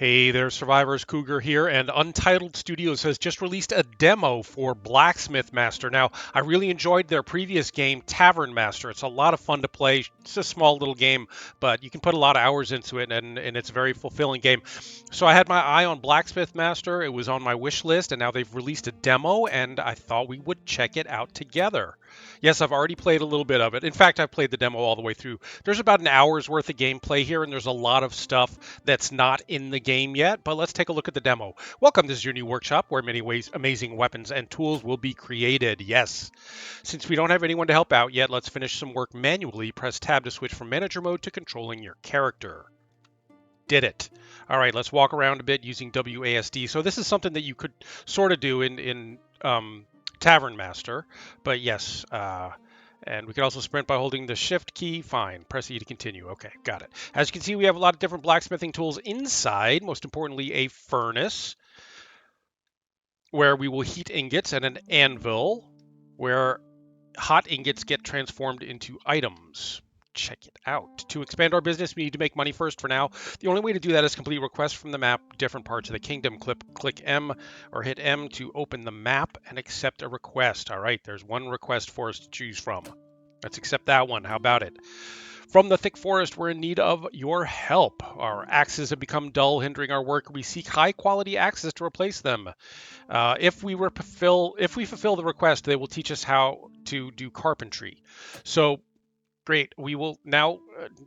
Hey there, Survivors. Cougar here, and Untitled Studios has just released a demo for Blacksmith Master. Now, I really enjoyed their previous game, Tavern Master. It's a lot of fun to play. It's a small little game, but you can put a lot of hours into it, and it's a very fulfilling game. So I had my eye on Blacksmith Master. It was on my wish list, and now they've released a demo, and I thought we would check it out together. Yes, I've already played a little bit of it. In fact, I've played the demo all the way through. There's about an hour's worth of gameplay here, and there's a lot of stuff that's not in the game yet, but let's take a look at the demo. Welcome, this is your new workshop where many ways amazing weapons and tools will be created. Yes. Since we don't have anyone to help out yet, let's finish some work manually. Press tab to switch from manager mode to controlling your character. Did it. All right, let's walk around a bit using WASD. So this is something that you could sort of do in Tavern Master, but yes, and we can also sprint by holding the shift key. Fine. Press E to continue. Okay, got it. As you can see, we have a lot of different blacksmithing tools inside. Most importantly, a furnace where we will heat ingots, and an anvil where hot ingots get transformed into items. Check it out. To expand our business, we need to make money first for now. The only way to do that is complete requests from the map, different parts of the kingdom. Click M or hit M to open the map and accept a request. All right, there's one request for us to choose from. Let's accept that one. How about it? From the thick forest, we're in need of your help. Our axes have become dull, hindering our work. We seek high-quality axes to replace them. If we fulfill the request, they will teach us how to do carpentry. So, great. We will now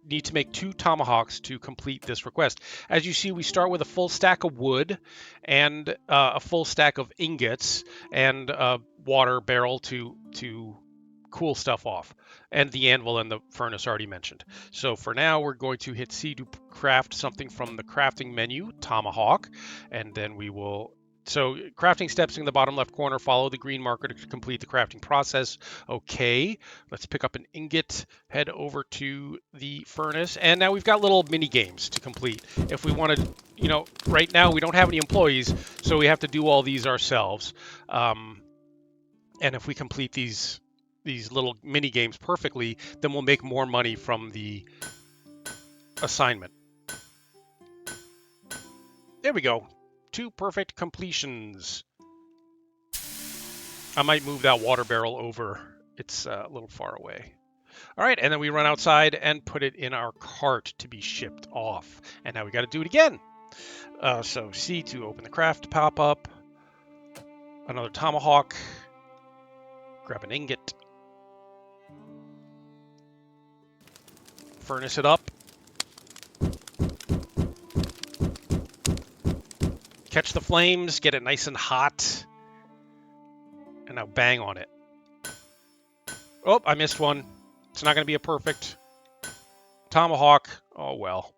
need to make 2 tomahawks to complete this request. As you see, we start with a full stack of wood and a full stack of ingots and a water barrel to cool stuff off, and the anvil and the furnace already mentioned. So for now, we're going to hit C to craft something from the crafting menu, tomahawk, and then we will. So crafting steps in the bottom left corner, follow the green marker to complete the crafting process. Okay, let's pick up an ingot, head over to the furnace, and now we've got little mini games to complete. If we wanted, right now we don't have any employees, so we have to do all these ourselves. And if we complete these little mini games perfectly, then we'll make more money from the assignment. There we go. 2 perfect completions. I might move that water barrel over. It's a little far away. All right, and then we run outside and put it in our cart to be shipped off. And now we got to do it again. So C to open the craft pop-up. Another tomahawk. Grab an ingot. Furnace it up. Catch the flames, get it nice and hot. And now bang on it. Oh, I missed one. It's not going to be a perfect tomahawk. Oh, well.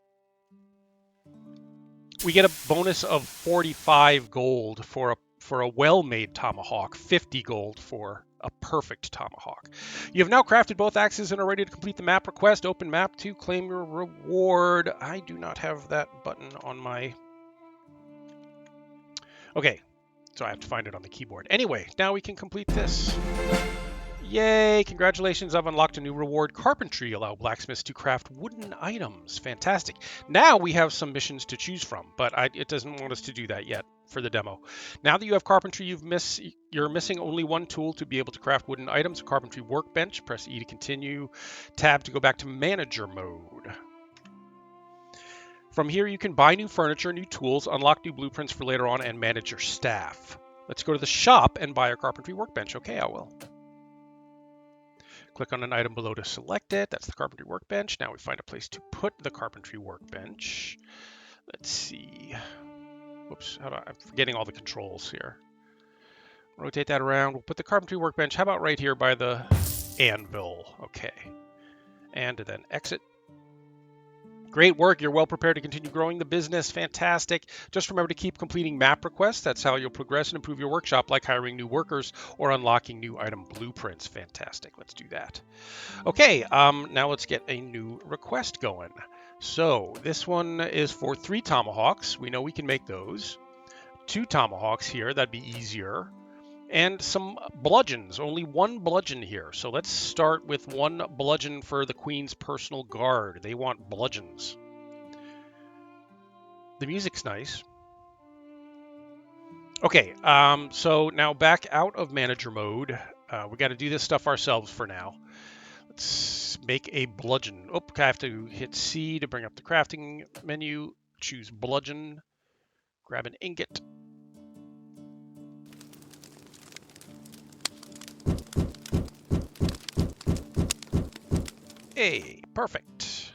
We get a bonus of 45 gold for a well-made tomahawk, 50 gold for a perfect tomahawk. You have now crafted both axes and are ready to complete the map request. Open map to claim your reward. I do not have that button on my... Okay, so I have to find it on the keyboard. Anyway, now we can complete this. Yay! Congratulations, I've unlocked a new reward. Carpentry allow blacksmiths to craft wooden items. Fantastic. Now we have some missions to choose from, but it doesn't want us to do that yet for the demo. Now that you have carpentry, you're missing only one tool to be able to craft wooden items, a carpentry workbench. Press E to continue, tab to go back to manager mode. From here, you can buy new furniture, new tools, unlock new blueprints for later on, and manage your staff. Let's go to the shop and buy a carpentry workbench. Okay, I will. Click on an item below to select it. That's the carpentry workbench. Now we find a place to put the carpentry workbench. Let's see. Whoops, I'm forgetting all the controls here. Rotate that around. We'll put the carpentry workbench. How about right here by the anvil? Okay. And then exit. Great work. You're well prepared to continue growing the business. Fantastic. Just remember to keep completing map requests. That's how you'll progress and improve your workshop, like hiring new workers or unlocking new item blueprints. Fantastic. Let's do that. Okay, now let's get a new request going. So this one is for 3 tomahawks. We know we can make those. 2 tomahawks here. That'd be easier. And some bludgeons. Only 1 bludgeon here. So let's start with 1 bludgeon for the Queen's personal guard. They want bludgeons. The music's nice. Okay, so now back out of manager mode. We got to do this stuff ourselves for now. Let's make a bludgeon. Oh, I have to hit C to bring up the crafting menu. Choose bludgeon. Grab an ingot. Hey, perfect.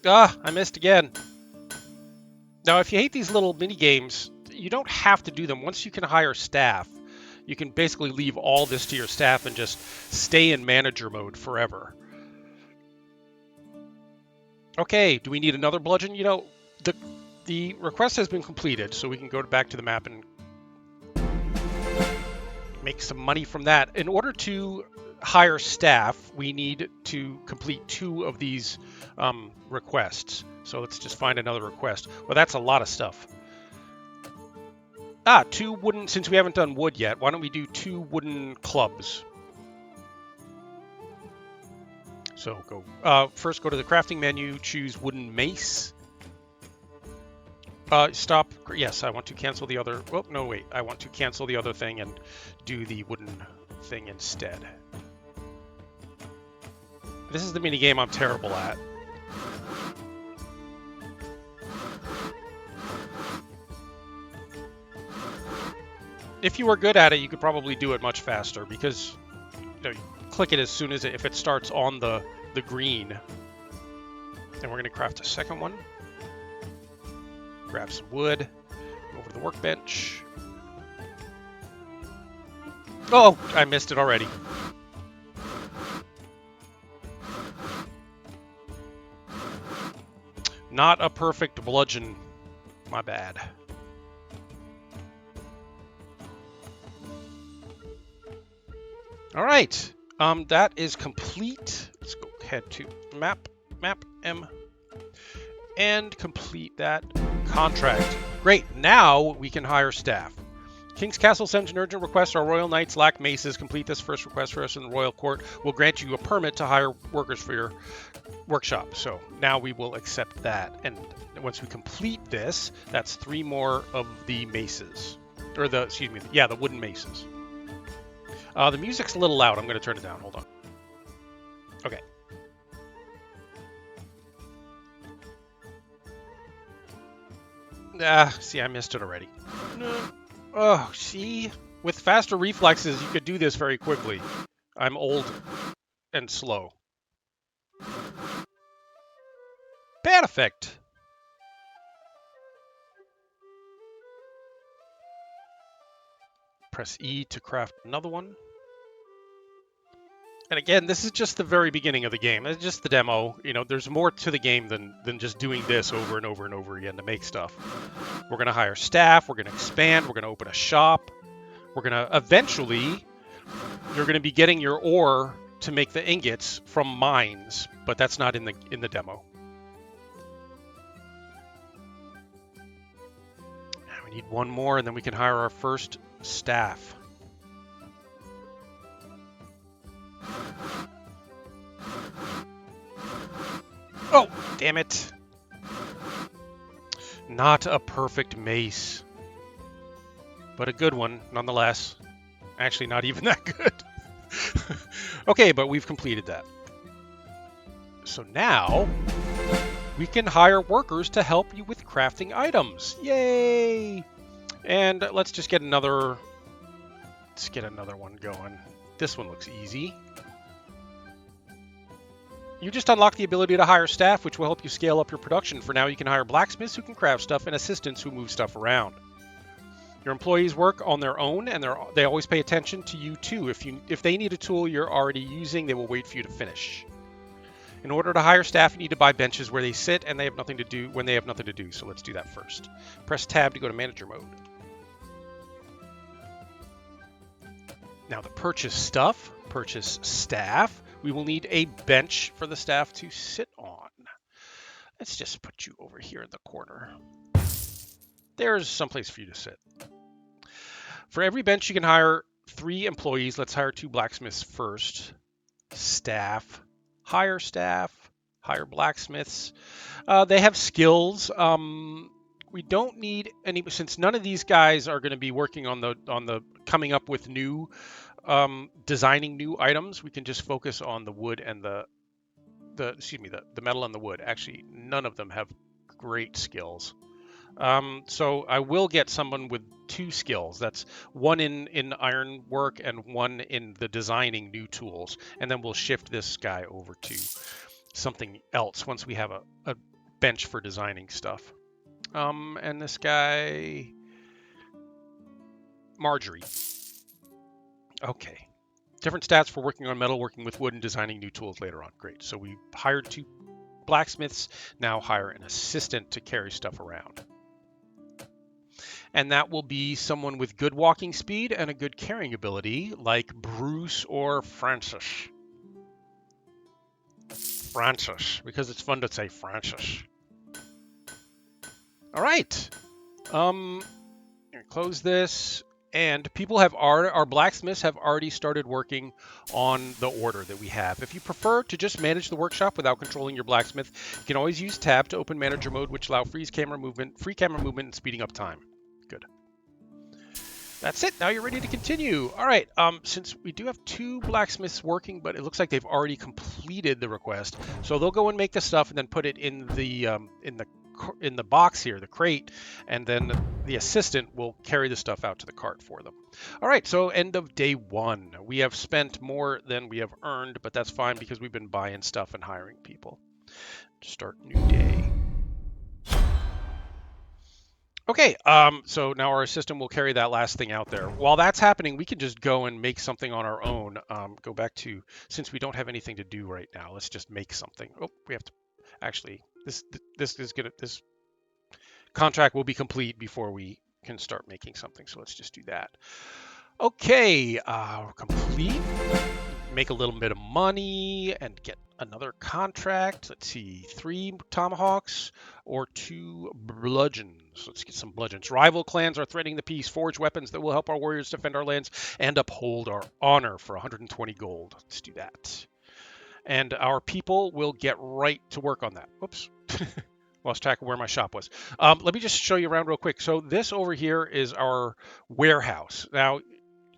Ah, I missed again. Now, if you hate these little mini games, you don't have to do them. Once you can hire staff, you can basically leave all this to your staff and just stay in manager mode forever. Okay, do we need another bludgeon? You know, the request has been completed, so we can go back to the map and make some money from that. In order to hire staff, we need to complete 2 of these requests. So let's just find another request. Well, that's a lot of stuff. 2 wooden, since we haven't done wood yet, why don't we do 2 wooden clubs? So go first go to the crafting menu, choose wooden mace. Stop. Yes, I want to cancel the other. Oh, no, wait. I want to cancel the other thing and do the wooden thing instead. This is the mini game I'm terrible at. If you were good at it, you could probably do it much faster because you click it as soon as if it starts on the green. And we're going to craft a second one. Grab some wood. Go over to the workbench. Oh, I missed it already. Not a perfect bludgeon. My bad. All right. That is complete. Let's go head to map M, and complete that contract. Great. Now we can hire staff. King's Castle sends an urgent request. Our royal knights lack maces. Complete this first request for us in the royal court. We'll grant you a permit to hire workers for your workshop. So now we will accept that. And once we complete this, that's 3 more of the maces. Or the, excuse me, yeah, the wooden maces. The music's a little loud. I'm going to turn it down. Hold on. Okay. See, I missed it already. No. Oh, see? With faster reflexes, you could do this very quickly. I'm old and slow. Bad effect. Press E to craft another one. And again, this is just the very beginning of the game. It's just the demo. You know, there's more to the game than just doing this over and over and over again to make stuff. We're going to hire staff. We're going to expand. We're going to open a shop. We're going to eventually, you're going to be getting your ore to make the ingots from mines, but that's not in the demo. Now we need 1 more, and then we can hire our first staff. Oh, damn it. Not a perfect mace, but a good one nonetheless. Actually, not even that good. Okay, but we've completed that. So now we can hire workers to help you with crafting items. Yay! And let's just get another. Let's get another one going. This one looks easy. You just unlock the ability to hire staff, which will help you scale up your production. For now, you can hire blacksmiths who can craft stuff and assistants who move stuff around. Your employees work on their own, and they always pay attention to you too. If they need a tool you're already using, they will wait for you to finish. In order to hire staff, you need to buy benches where they sit, and they have nothing to do when they have nothing to do. So let's do that first. Press Tab to go to manager mode. Now to purchase stuff, purchase staff. We will need a bench for the staff to sit on. Let's just put you over here in the corner. There's someplace for you to sit. For every bench, you can hire 3 employees. Let's hire 2 blacksmiths first. Staff. Hire staff. Hire blacksmiths. They have skills. We don't need any, since none of these guys are going to be working on the coming up with new designing new items. We can just focus on the wood and the metal and the wood. Actually, none of them have great skills. So I will get someone with 2 skills. That's one in iron work and one in the designing new tools. And then we'll shift this guy over to something else once we have a bench for designing stuff. And this guy, Marjorie. Okay. Different stats for working on metal, working with wood, and designing new tools later on. Great. So we hired 2 blacksmiths. Now hire an assistant to carry stuff around. And that will be someone with good walking speed and a good carrying ability, like Bruce or Francis. Francis, because it's fun to say Francis. All right. Close this. And people have our blacksmiths have already started working on the order that we have. If you prefer to just manage the workshop without controlling your blacksmith, you can always use Tab to open manager mode, which allows free camera movement, and speeding up time. Good. That's it. Now you're ready to continue. All right. Since we do have 2 blacksmiths working, but it looks like they've already completed the request, so they'll go and make the stuff and then put it in the box here, the crate, and then the assistant will carry the stuff out to the cart for them. All right. So end of day 1. We have spent more than we have earned, but that's fine because we've been buying stuff and hiring people. Start new day. Okay, so now our assistant will carry that last thing out there. While that's happening, we can just go and make something on our own. Go back to, since we don't have anything to do right now, let's just make something. Oh, we have to, actually, this contract will be complete before we can start making something. So let's just do that. Okay, complete. Make a little bit of money and get another contract. Let's see, 3 tomahawks or 2 bludgeons. Let's get some bludgeons. Rival clans are threatening the peace. Forge weapons that will help our warriors defend our lands and uphold our honor for 120 gold. Let's do that. And our people will get right to work on that. Oops. Lost track of where my shop was. Let me just show you around real quick. So this over here is our warehouse. Now,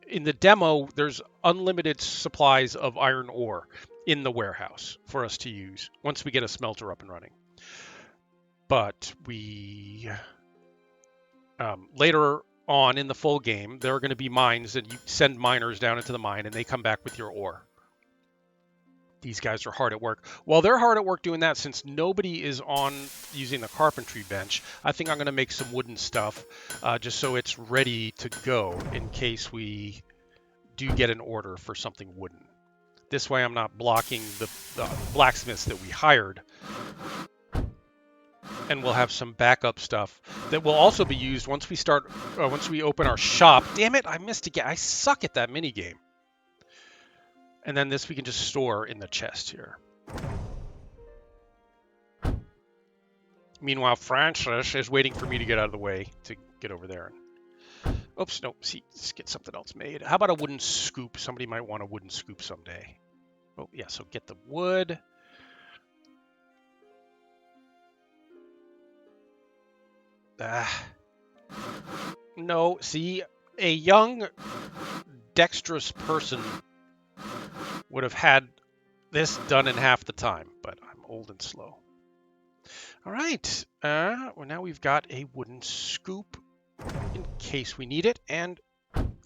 in the demo, there's unlimited supplies of iron ore in the warehouse for us to use once we get a smelter up and running. But we later on in the full game, there are going to be mines, and you send miners down into the mine, and they come back with your ore. These guys are hard at work. While they're hard at work doing that, since nobody is on using the carpentry bench, I think I'm going to make some wooden stuff just so it's ready to go in case we do get an order for something wooden. This way I'm not blocking the blacksmiths that we hired. And we'll have some backup stuff that will also be used once we open our shop. Damn it, I missed again. I suck at that mini game. And then this we can just store in the chest here. Meanwhile, Francis is waiting for me to get out of the way to get over there. Oops, no, see, let's get something else made. How about a wooden scoop? Somebody might want a wooden scoop someday. Oh, yeah, so get the wood. No, see, a young, dexterous person would have had this done in half the time, but I'm old and slow. All right, well, now we've got a wooden scoop in case we need it, and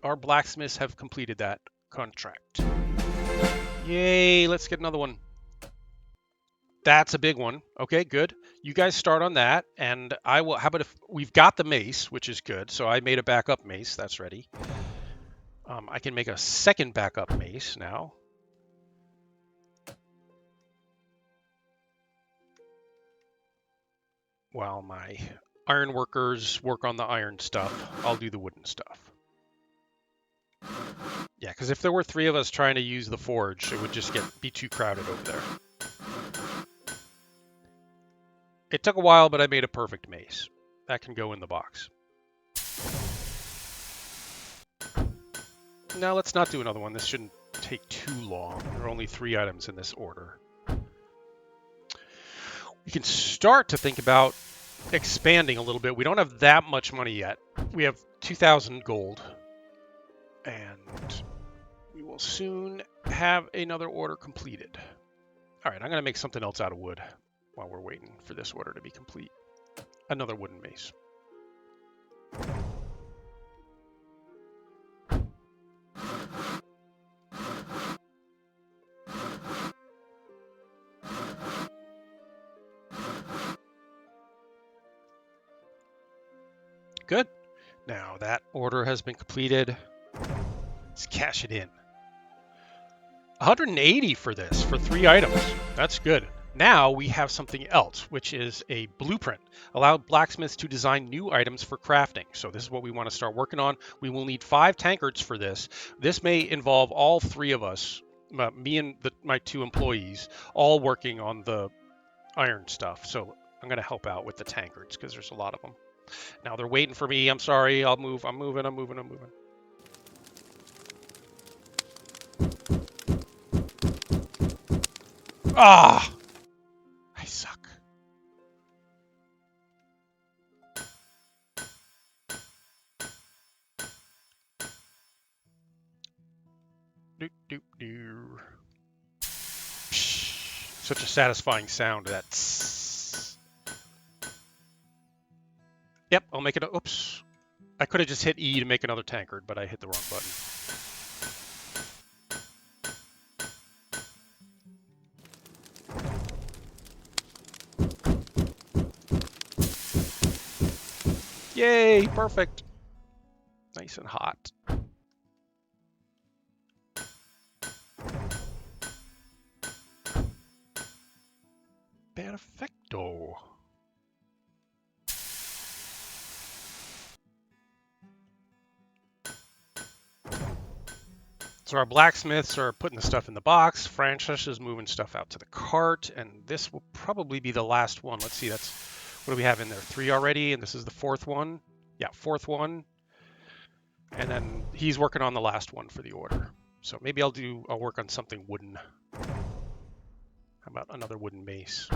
our blacksmiths have completed that contract. Yay, let's get another one. That's a big one. Okay, good. You guys start on that, and I will. How about if we've got the mace, which is good. So I made a backup mace. That's ready. I can make a second backup mace now. While my iron workers work on the iron stuff, I'll do the wooden stuff. Yeah, because if there were 3 of us trying to use the forge, it would just be too crowded over there. It took a while, but I made a perfect mace. That can go in the box. Now let's not do another one. This shouldn't take too long. There are only 3 items in this order. You can start to think about expanding a little bit. We don't have that much money yet. We have 2,000 gold. And we will soon have another order completed. All right, I'm going to make something else out of wood while we're waiting for this order to be complete. Another wooden mace. Good. Now that order has been completed. Let's cash it in. 180 for this, for 3 items. That's good. Now we have something else, which is a blueprint. Allow blacksmiths to design new items for crafting. So this is what we want to start working on. We will need 5 tankards for this. This may involve all 3 of us, me and my 2 employees, all working on the iron stuff. So I'm going to help out with the tankards because there's a lot of them. Now they're waiting for me. I'm sorry. I'll move. I'm moving. Ah! I suck. Doop, doop, doo. Such a satisfying sound, that tss. Yep, I'll make it. Oops. I could have just hit E to make another tankard, but I hit the wrong button. Yay, perfect. Nice and hot. Perfecto. So our blacksmiths are putting the stuff in the box. Francis is moving stuff out to the cart, and this will probably be the last one. Let's see, what do we have in there? 3 already, and this is the 4th one. Yeah, 4th one. And then he's working on the last one for the order. So maybe I'll work on something wooden. How about another wooden mace?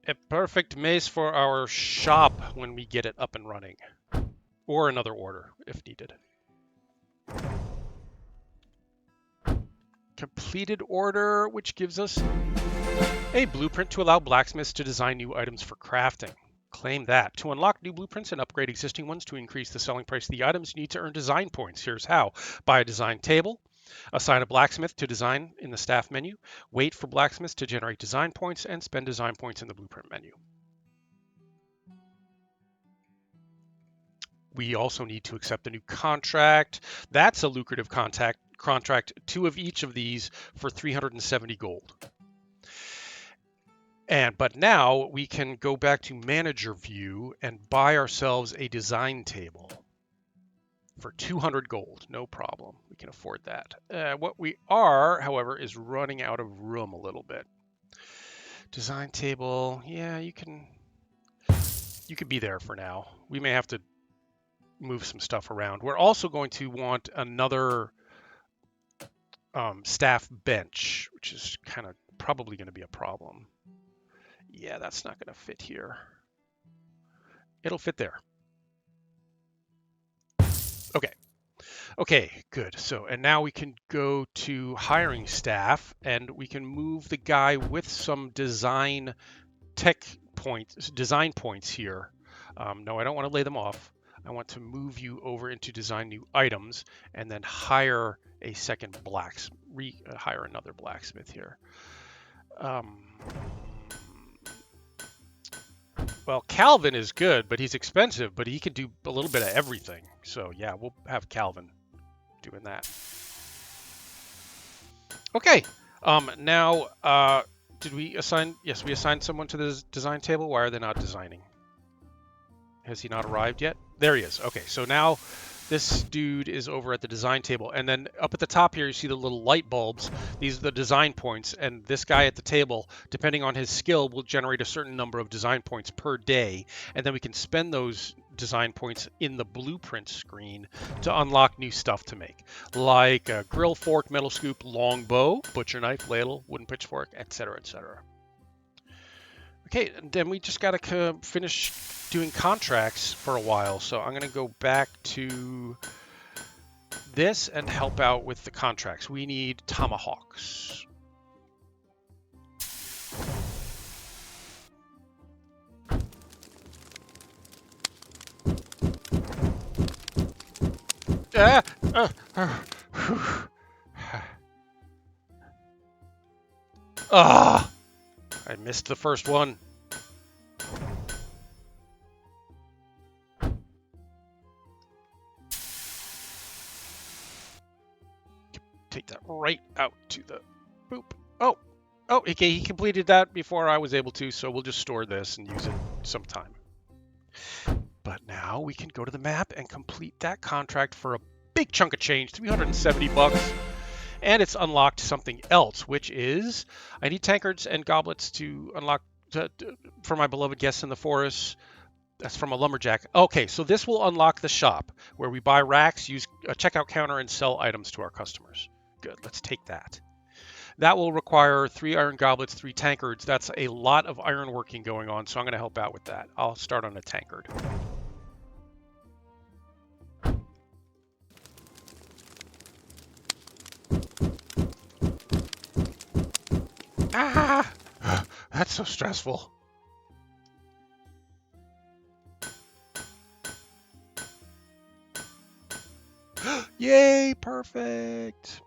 A perfect mace for our shop when we get it up and running. Or another order, if needed. Completed order, which gives us a blueprint to allow blacksmiths to design new items for crafting. Claim that. To unlock new blueprints and upgrade existing ones to increase the selling price of the items, you need to earn design points. Here's how. Buy a design table. Assign a blacksmith to design in the staff menu. Wait for blacksmiths to generate design points and spend design points in the blueprint menu. We also need to accept a new contract. That's a lucrative contract. 2 of each of these for 370 gold. But now we can go back to manager view and buy ourselves a design table for 200 gold. No problem. We can afford that. What we are, however, is running out of room a little bit. Design table. Yeah, you can be there for now. We may have to move some stuff around. We're also going to want another staff bench, which is kind of probably going to be a problem. Yeah, that's not going to fit here. It'll fit there. Okay, good. So, and now we can go to hiring staff, and we can move the guy with some design points here. No, I don't want to lay them off. I want to move you over into design new items, and then hire a second hire another blacksmith here. Well, Calvin is good, but he's expensive, but he can do a little bit of everything. So yeah, we'll have Calvin doing that. Okay. Now, did we assign? Yes, we assigned someone to the design table. Why are they not designing? Has he not arrived yet? There he is. Okay, so now This dude is over at the design table. And then up at the top here, you see the little light bulbs. These are the design points. And this guy at the table, depending on his skill, will generate a certain number of design points per day. And then we can spend those design points in the blueprint screen to unlock new stuff to make, like a grill, fork, metal scoop, long bow, butcher knife, ladle, wooden pitchfork, etc., etc. Okay, and then we just got to finish doing contracts for a while. So I'm going to go back to this and help out with the contracts. We need tomahawks. I missed the first one. Take that right out to the boop. Oh, okay, he completed that before I was able to, so we'll just store this and use it sometime. But now we can go to the map and complete that contract for a big chunk of change, 370 bucks. And it's unlocked something else, which is I need tankards and goblets to unlock for my beloved guests in the forest. That's from a lumberjack. Okay, so this will unlock the shop where we buy racks, use a checkout counter, and sell items to our customers. Good, let's take that. That will require 3 iron goblets, 3 tankards. That's a lot of iron working going on, so I'm going to help out with that. I'll start on a tankard. Ah! That's so stressful. Yay, perfect.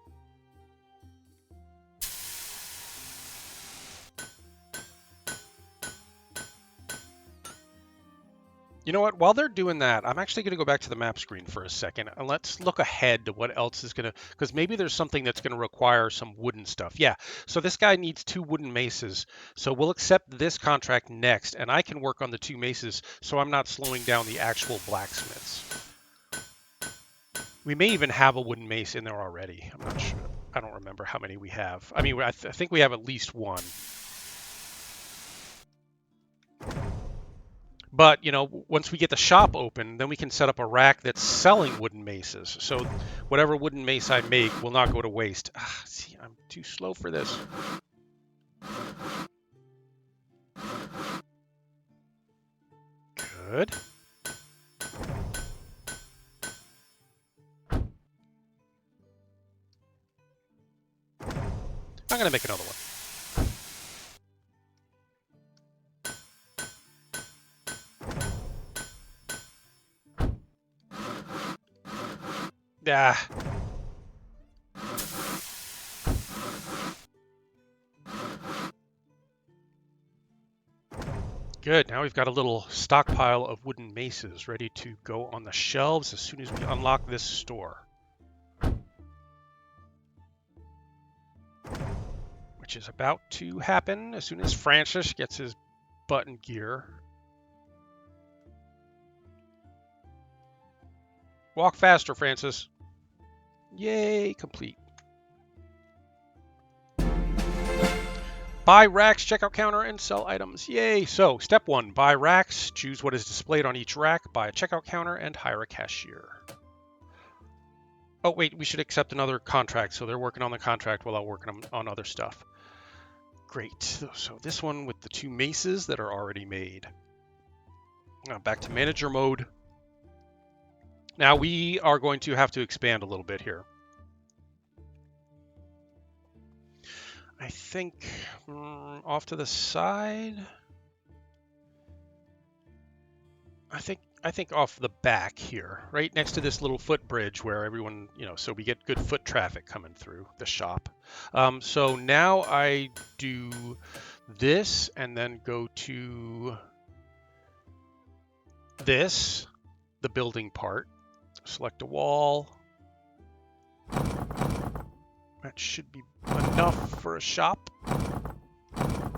You know what? While they're doing that, I'm actually going to go back to the map screen for a second and let's look ahead to what else is going to, because maybe there's something that's going to require some wooden stuff. Yeah, so this guy needs 2 wooden maces. So we'll accept this contract next, and I can work on the 2 maces so I'm not slowing down the actual blacksmiths. We may even have a wooden mace in there already. I'm not sure. I don't remember how many we have. I mean, I think we have at least 1. But, you know, once we get the shop open, then we can set up a rack that's selling wooden maces. So whatever wooden mace I make will not go to waste. See, I'm too slow for this. Good. I'm going to make another one. Ah. Good, now we've got a little stockpile of wooden maces ready to go on the shelves as soon as we unlock this store. Which is about to happen as soon as Francis gets his button gear. Walk faster, Francis. Yay, complete. Buy racks, checkout counter, and sell items. Yay! So, step 1, buy racks, choose what is displayed on each rack, buy a checkout counter, and hire a cashier. Oh, wait, we should accept another contract, so they're working on the contract while I'm working on other stuff. Great. So this one with the 2 maces that are already made. Now back to manager mode. Now we are going to have to expand a little bit here. I think off to the side. I think off the back here, right next to this little footbridge where everyone, you know, so we get good foot traffic coming through the shop. So now I do this and then go to this, the building part. Select a wall. That should be enough for a shop.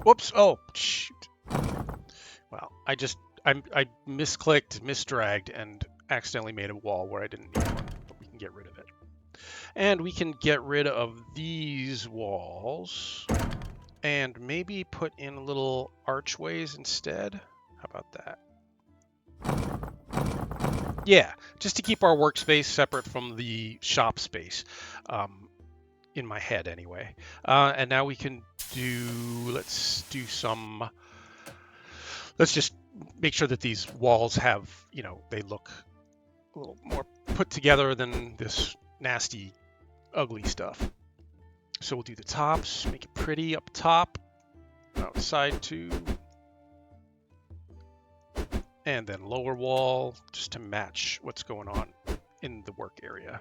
Whoops! Oh, shoot! Well, I misclicked, misdragged, and accidentally made a wall where I didn't need one, but we can get rid of it. And we can get rid of these walls and maybe put in little archways instead. How about that? Yeah, just to keep our workspace separate from the shop space, in my head anyway. And now we can let's just make sure that these walls have, they look a little more put together than this nasty, ugly stuff. So we'll do the tops, make it pretty up top, outside too. And then lower wall, just to match what's going on in the work area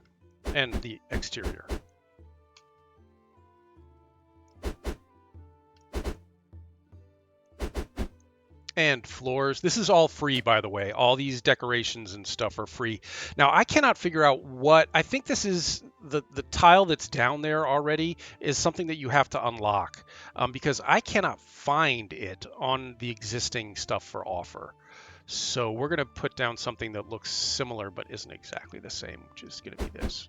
and the exterior. And floors. This is all free, by the way. All these decorations and stuff are free. Now, I cannot figure out I think this is the tile that's down there already is something that you have to unlock, because I cannot find it on the existing stuff for offer. So we're going to put down something that looks similar but isn't exactly the same, which is going to be this.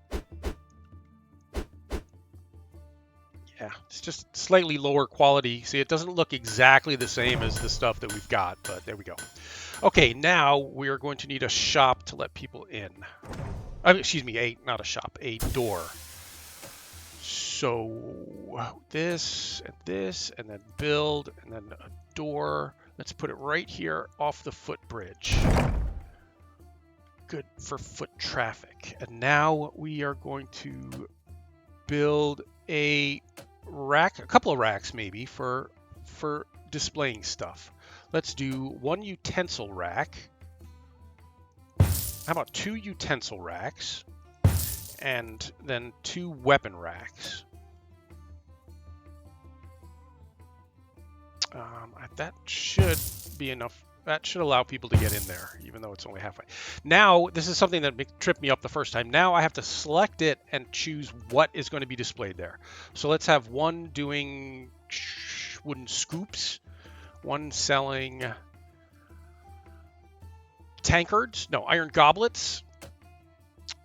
Yeah, it's just slightly lower quality. See, it doesn't look exactly the same as the stuff that we've got, but there we go. Okay, now we are going to need a shop to let people in. Excuse me, not a shop, a door. So this, and then build, and then a door. Let's put it right here off the footbridge. Good for foot traffic. And now we are going to build a couple of racks maybe for displaying stuff. Let's do one utensil rack. How about 2 utensil racks? And then 2 weapon racks. That should be enough. That should allow people to get in there, even though it's only halfway. Now, this is something that tripped me up the first time. Now I have to select it and choose what is going to be displayed there. So let's have one doing wooden scoops, one selling iron goblets,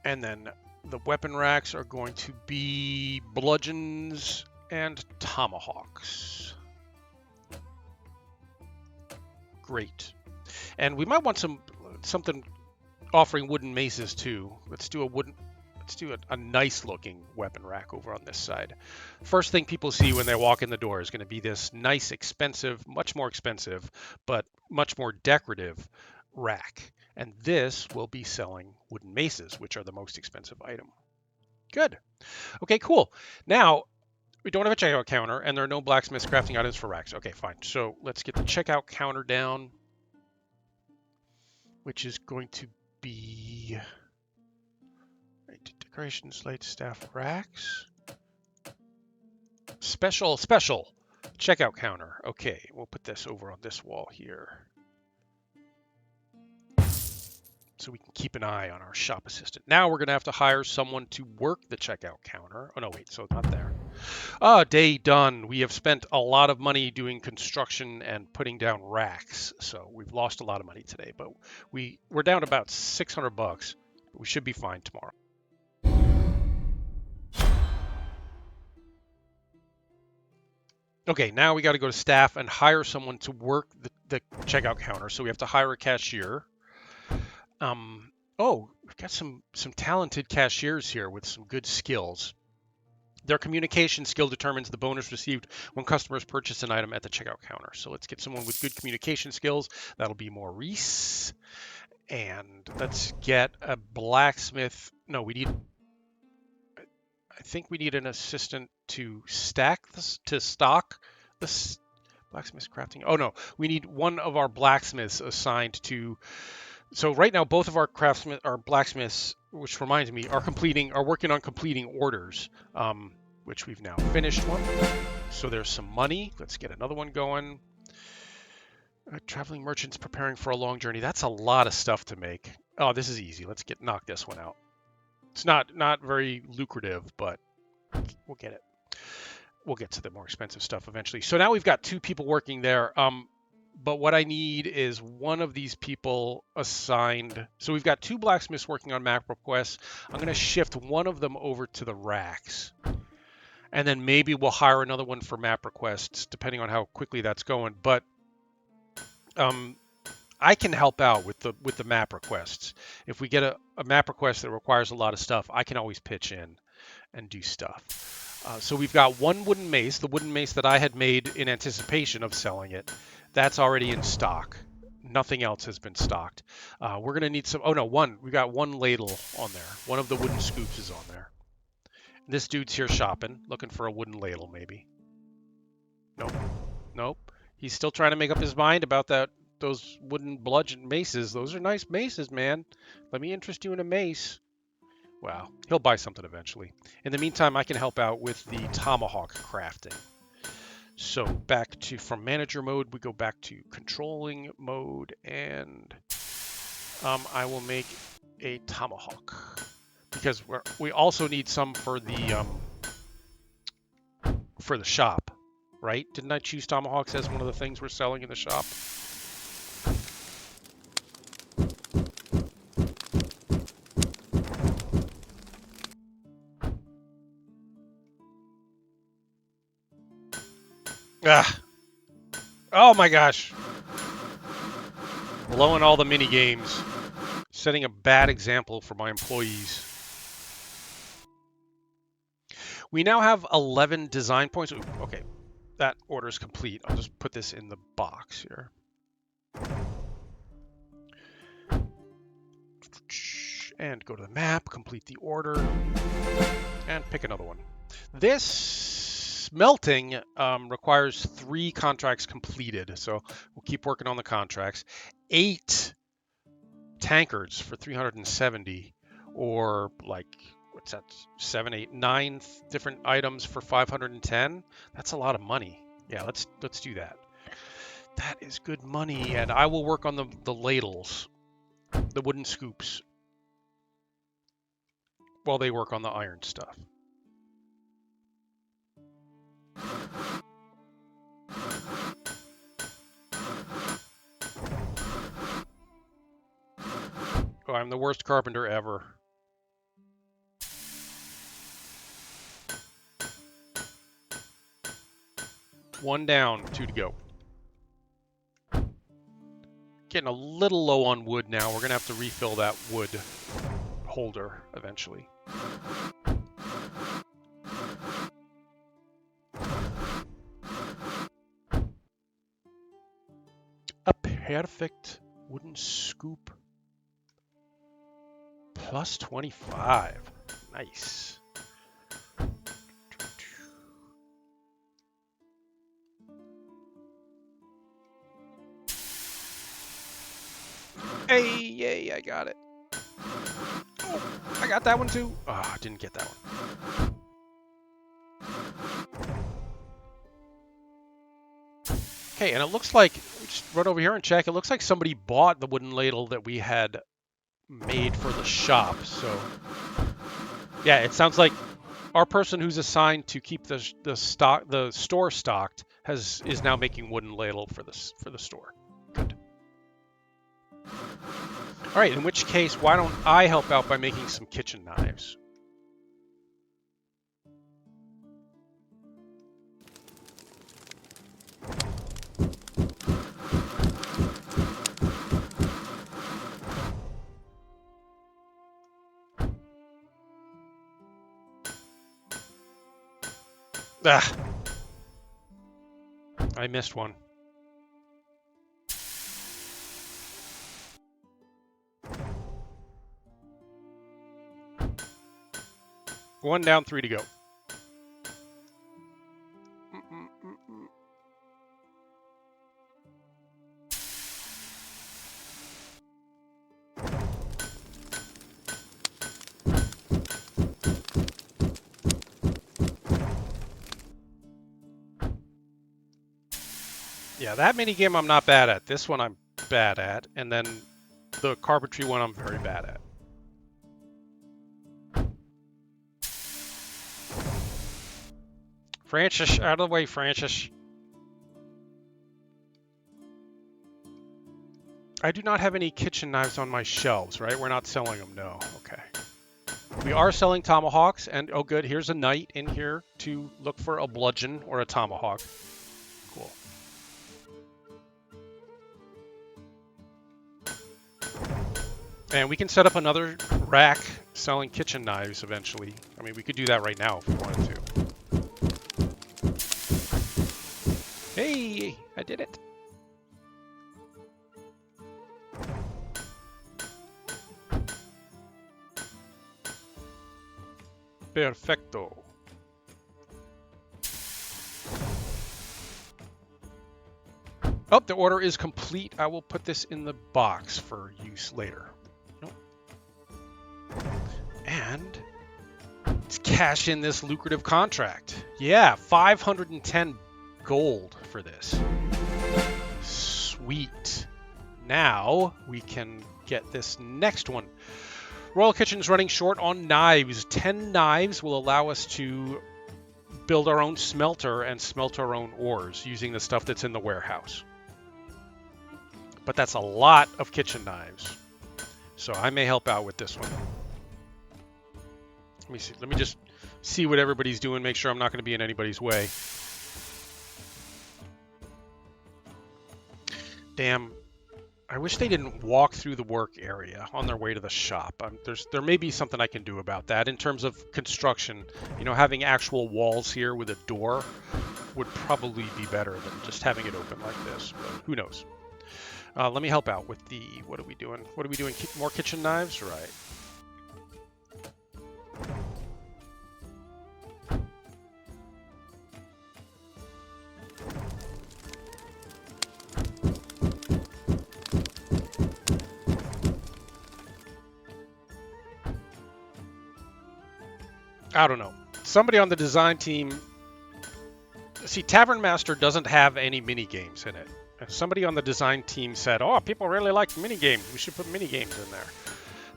and then the weapon racks are going to be bludgeons and tomahawks. Great. And we might want something offering wooden maces too. Let's do a nice looking weapon rack over on this side. First thing people see when they walk in the door is going to be this nice, expensive, much more expensive, but much more decorative rack. And this will be selling wooden maces, which are the most expensive item. Good. Okay, cool. Now, we don't have a checkout counter, and there are no blacksmith crafting items for racks. Okay, fine. So let's get the checkout counter down, which is going to be decorations, light staff racks. Special checkout counter. Okay, we'll put this over on this wall here, so we can keep an eye on our shop assistant. Now we're going to have to hire someone to work the checkout counter. Oh, no, wait, so not there. Day done. We have spent a lot of money doing construction and putting down racks, so we've lost a lot of money today, but we're down about $600. We should be fine tomorrow. Okay, now we got to go to staff and hire someone to work the checkout counter. So we have to hire a cashier. We've got some talented cashiers here with some good skills. Their communication skill determines the bonus received when customers purchase an item at the checkout counter. So let's get someone with good communication skills. That'll be Maurice. And let's get a blacksmith. No, I think we need an assistant to stock this blacksmith crafting. Oh no, we need one of our blacksmiths assigned to. So right now, both of our blacksmiths, which reminds me, are working on completing orders, which we've now finished one. So there's some money. Let's get another one going. Traveling merchants preparing for a long journey. That's a lot of stuff to make. Oh, this is easy. Let's knock this one out. It's not very lucrative, but we'll get it. We'll get to the more expensive stuff eventually. So now we've got 2 people working there. But what I need is one of these people assigned. So we've got 2 blacksmiths working on map requests. I'm going to shift one of them over to the racks. And then maybe we'll hire another one for map requests, depending on how quickly that's going. But I can help out with the map requests. If we get a map request that requires a lot of stuff, I can always pitch in and do stuff. So we've got one wooden mace, the wooden mace that I had made in anticipation of selling it. That's already in stock. Nothing else has been stocked. We're gonna need some. Oh no, one. We got one ladle on there. One of the wooden scoops is on there. This dude's here shopping, looking for a wooden ladle, maybe. Nope. Nope. He's still trying to make up his mind about those wooden bludgeon maces. Those are nice maces, man. Let me interest you in a mace. Wow. He'll buy something eventually. In the meantime, I can help out with the tomahawk crafting. So back to, from manager mode, we go back to controlling mode, and I will make a tomahawk because we also need some for the shop, right? Didn't I choose tomahawks as one of the things we're selling in the shop? Ah. Oh my gosh. Blowing all the mini games. Setting a bad example for my employees. We now have 11 design points. Ooh, okay, that order is complete. I'll just put this in the box here. And go to the map, complete the order, and pick another one. This smelting requires 3 contracts completed, so we'll keep working on the contracts. 8 tankards for 370, or like, what's that, 7, 8, 9 different items for 510. That's a lot of money. Yeah, let's do that. That is good money, and I will work on the ladles, the wooden scoops, while they work on the iron stuff. Oh, I'm the worst carpenter ever. One down, 2 to go. Getting a little low on wood now. We're going to have to refill that wood holder eventually. A perfect wooden scoop. Plus 25. Nice. Hey, yay, I got it. Oh, I got that one too. Oh, I didn't get that one. Okay, and it looks like, just run over here and check, it looks like somebody bought the wooden ladle that we had made for the shop. So, yeah, it sounds like our person who's assigned to keep the store stocked is now making wooden ladle for the store. Good. All right, in which case, why don't I help out by making some kitchen knives? Ah, I missed one. One down, 3 to go. Yeah, that mini game I'm not bad at. This one I'm bad at, and then the carpentry one I'm very bad at. Francis, out of the way, Francis. I do not have any kitchen knives on my shelves, right? We're not selling them, no. Okay. We are selling tomahawks, and oh good, here's a knight in here to look for a bludgeon or a tomahawk. Cool. And we can set up another rack selling kitchen knives eventually. I mean, we could do that right now if we wanted to. Hey, I did it. Perfecto. Oh, the order is complete. I will put this in the box for use later. Nope. And let's cash in this lucrative contract. Yeah, 510 gold for this. Sweet. Now we can get this next one. Royal Kitchen's running short on knives. 10 knives will allow us to build our own smelter and smelt our own ores using the stuff that's in the warehouse. But that's a lot of kitchen knives. So I may help out with this one. Let me see. Let me just see what everybody's doing, make sure I'm not going to be in anybody's way. Damn. I wish they didn't walk through the work area on their way to the shop. There may be something I can do about that in terms of construction. You know, having actual walls here with a door would probably be better than just having it open like this. But who knows? Let me help out with the... What are we doing? What are we doing? More kitchen knives? Right. I don't know. Somebody on the design team... See, Tavern Master doesn't have any mini games in it. Somebody on the design team said, oh, people really like mini games. We should put mini games in there.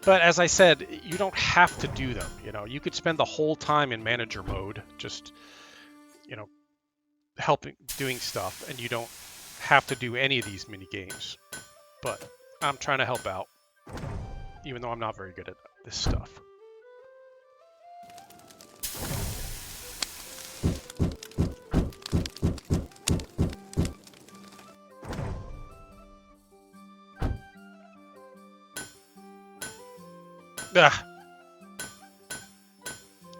But as I said, you don't have to do them. You know, you could spend the whole time in manager mode, just, you know, helping, doing stuff, and you don't have to do any of these mini games. But I'm trying to help out, even though I'm not very good at this stuff. Ugh.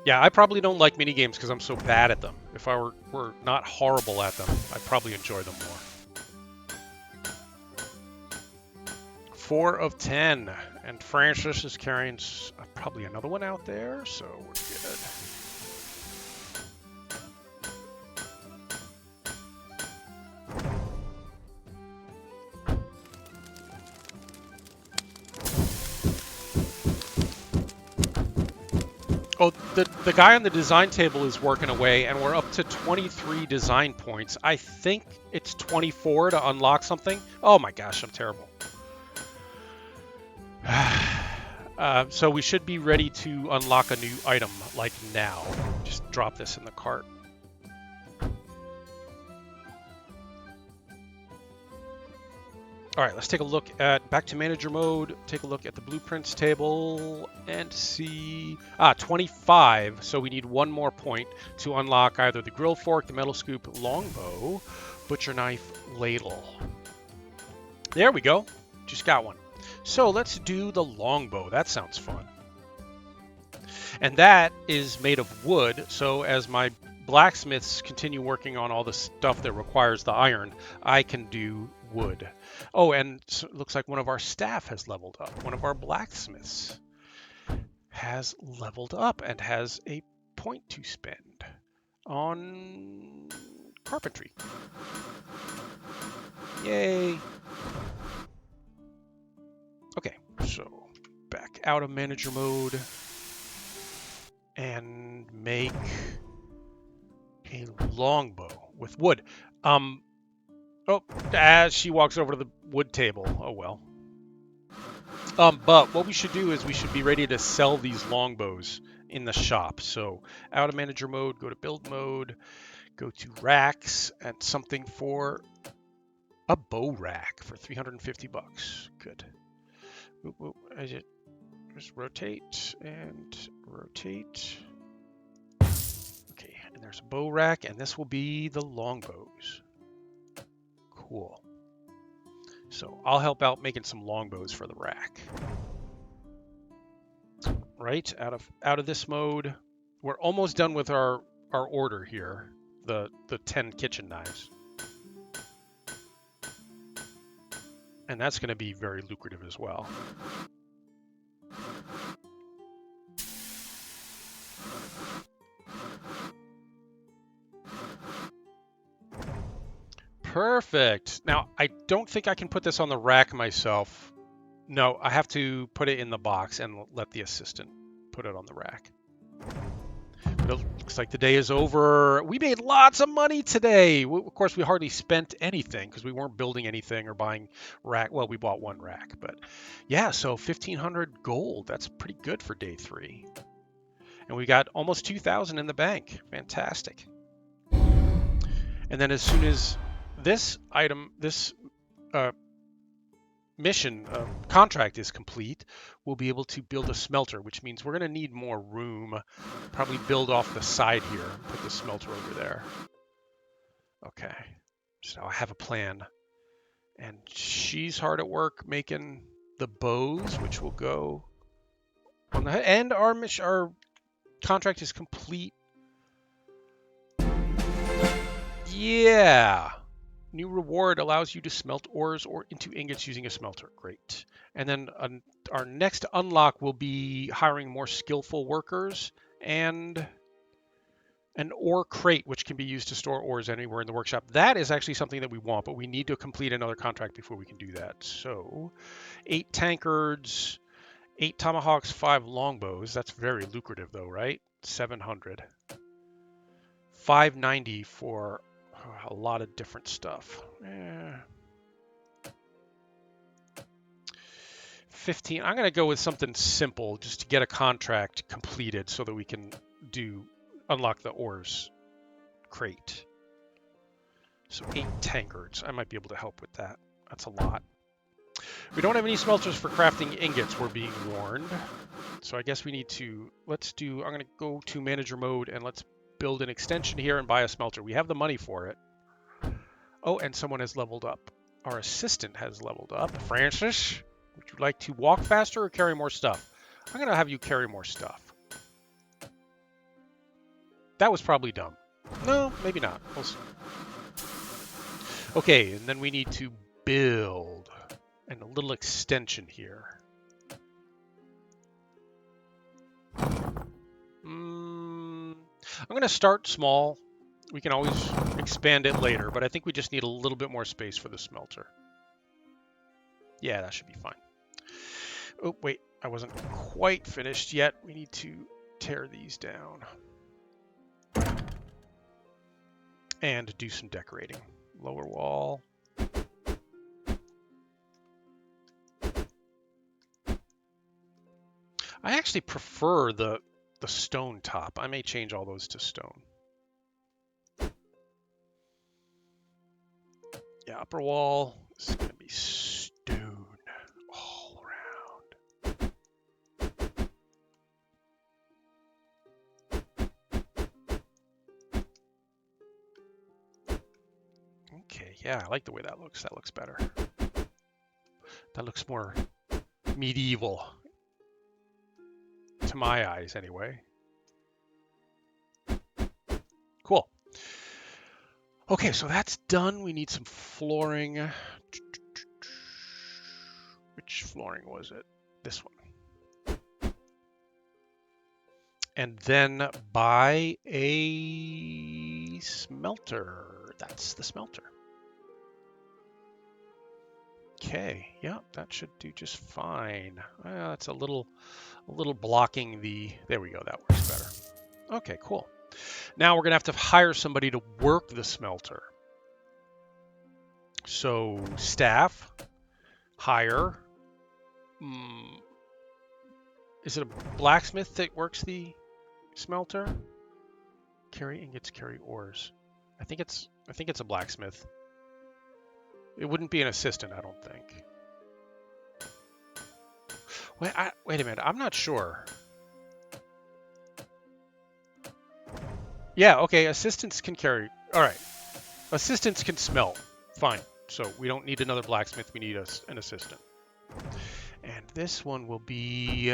Yeah, I probably don't like minigames because I'm so bad at them. If I were not horrible at them, I'd probably enjoy them more. 4 of 10. And Francis is carrying probably another one out there, so we're good. Oh, the guy on the design table is working away, and we're up to 23 design points. I think it's 24 to unlock something. Oh my gosh, I'm terrible. So we should be ready to unlock a new item, like now. Just drop this in the cart. All right, let's take a look at back to manager mode. Take a look at the blueprints table and see 25. So we need one more point to unlock either the grill fork, the metal scoop, longbow, butcher knife, ladle. There we go. Just got one. So let's do the longbow. That sounds fun. And that is made of wood. So as my blacksmiths continue working on all the stuff that requires the iron, I can do wood. Oh, and so it looks like one of our staff has leveled up. One of our blacksmiths has leveled up and has a point to spend on carpentry. Yay. Okay, so back out of manager mode and make a longbow with wood. Oh, as she walks over to the wood table. Oh, well. But what we should do is we should be ready to sell these longbows in the shop. So out of manager mode, go to build mode, go to racks and something for A bow rack for 350 bucks. Good. Oop, oop. Just rotate and rotate. Okay, and there's a bow rack, and this will be the longbows. Cool. So I'll help out making some longbows for the rack. Right, out of this mode, we're almost done with our order here, the 10 kitchen knives. And that's going to be very lucrative as well. Perfect. Now, I don't think I can put this on the rack myself. No, I have to put it in the box and let the assistant put it on the rack. But it looks like the day is over. We made lots of money today. Of course, we hardly spent anything because we weren't building anything or buying rack. Well, we bought one rack, but yeah, so 1,500 gold. That's pretty good for day 3. And we got almost 2,000 in the bank. Fantastic. And then as soon as this mission contract is complete, we'll be able to build a smelter, which means we're going to need more room. Probably build off the side here, put the smelter over there. Okay, so I have a plan. And she's hard at work making the bows, which will go on the head. And our contract is complete. Yeah. New reward allows you to smelt ores or into ingots using a smelter. Great. And then our next unlock will be hiring more skillful workers and an ore crate, which can be used to store ores anywhere in the workshop. That is actually something that we want, but we need to complete another contract before we can do that. So 8 tankards, 8 tomahawks, 5 longbows. That's very lucrative though, right? 700. 590 for a lot of different stuff. 15. I'm going to go with something simple just to get a contract completed so that we can unlock the ores crate. So 8 tankards. I might be able to help with that. That's a lot. We don't have any smelters for crafting ingots, we're being warned. So I guess we need to, I'm going to go to manager mode and let's build an extension here and buy a smelter. We have the money for it. Oh, and someone has leveled up. Our assistant has leveled up. Francis, would you like to walk faster or carry more stuff? I'm going to have you carry more stuff. That was probably dumb. No, maybe not. We'll see. Okay, and then we need to build a little extension here. I'm going to start small. We can always expand it later, but I think we just need a little bit more space for the smelter. Yeah, that should be fine. Oh, wait, I wasn't quite finished yet. We need to tear these down and do some decorating. Lower wall. I actually prefer the stone top. I may change all those to stone. Yeah, upper wall is going to be stone all around. Okay, yeah, I like the way that looks. That looks better. That looks more medieval. To my eyes, anyway. Cool. Okay, so that's done. We need some flooring. Which flooring was it? This one. And then buy a smelter. That's the smelter. Okay, yeah, that should do just fine. That's a little blocking the, there we go, that works better. Okay, cool. Now we're gonna have to hire somebody to work the smelter. So staff, hire. Is it a blacksmith that works the smelter? Carry ingots, carry ores. I think it's a blacksmith. It wouldn't be an assistant, I don't think. Wait a minute. I'm not sure. Yeah, okay. Assistants can carry. All right. Assistants can smelt. Fine. So we don't need another blacksmith. We need an assistant. And this one will be...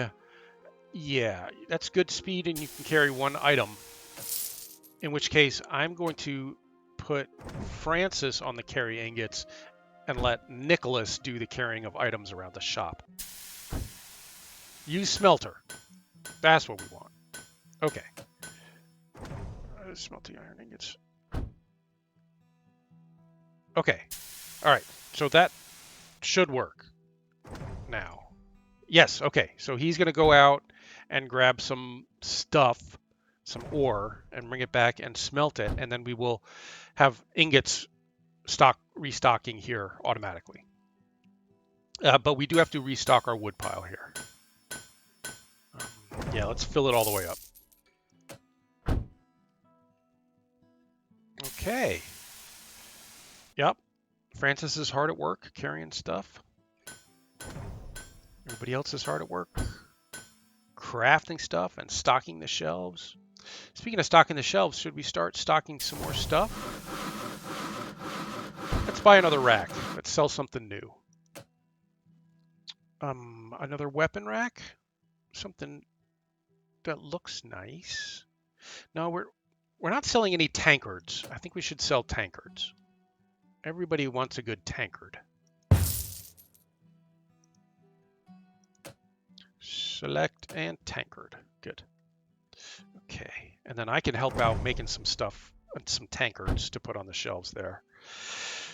Yeah, that's good speed, and you can carry one item. In which case, I'm going to put Francis on the carry ingots and let Nicholas do the carrying of items around the shop. Use smelter. That's what we want. Okay. Smelting iron ingots. Okay. All right. So that should work now. Yes. Okay. So he's going to go out and grab some stuff, some ore, and bring it back and smelt it. And then we will have ingots restocking here automatically. But we do have to restock our wood pile here. Yeah, let's fill it all the way up. Okay. Yep. Francis is hard at work carrying stuff. Everybody else is hard at work crafting stuff and stocking the shelves. Speaking of stocking the shelves, should we start stocking some more stuff? Let's buy another rack. Let's sell something new. Another weapon rack? Something that looks nice. No, we're not selling any tankards. I think we should sell tankards. Everybody wants a good tankard. Select and tankard. Good. Okay. And then I can help out making some stuff, some tankards to put on the shelves there.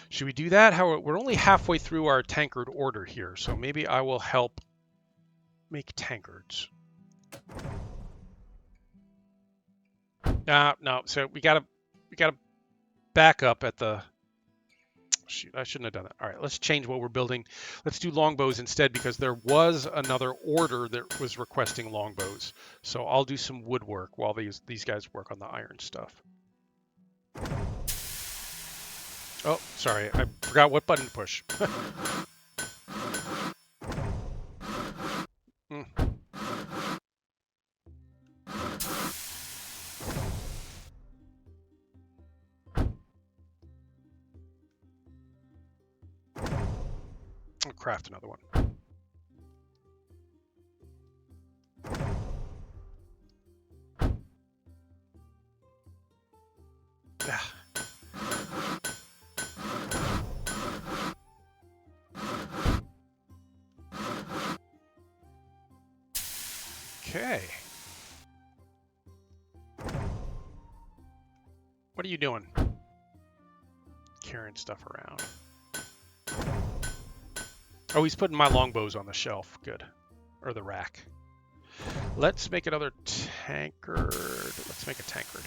Should we do that? We're only halfway through our tankard order here, so maybe I will help make tankards. No. So we gotta back up at the. Shoot, I shouldn't have done that. All right, let's change what we're building. Let's do longbows instead because there was another order that was requesting longbows. So I'll do some woodwork while these guys work on the iron stuff. Oh, sorry, I forgot what button to push. I'll craft another one. Okay. What are you doing? Carrying stuff around. Oh, he's putting my longbows on the shelf. Good. Or the rack. Let's make another tankard. Let's make a tankard.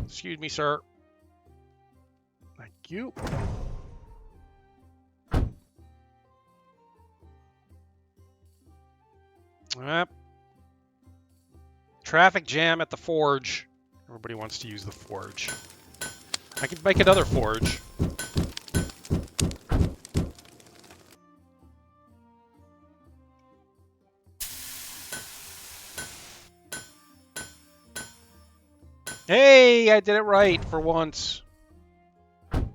Excuse me, sir. Thank you. Traffic jam at the forge. Everybody wants to use the forge. I could make another forge. Hey, I did it right for once. And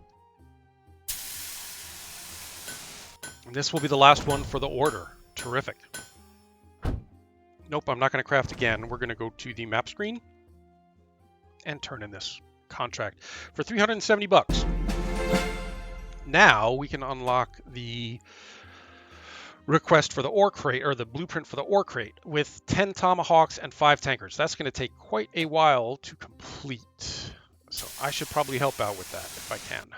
this will be the last one for the order. Terrific. Nope, I'm not going to craft again. We're going to go to the map screen and turn in this contract for 370 bucks. Now we can unlock the request for the ore crate, or the blueprint for the ore crate, with 10 tomahawks and 5 tankards. That's going to take quite a while to complete. So I should probably help out with that if I can.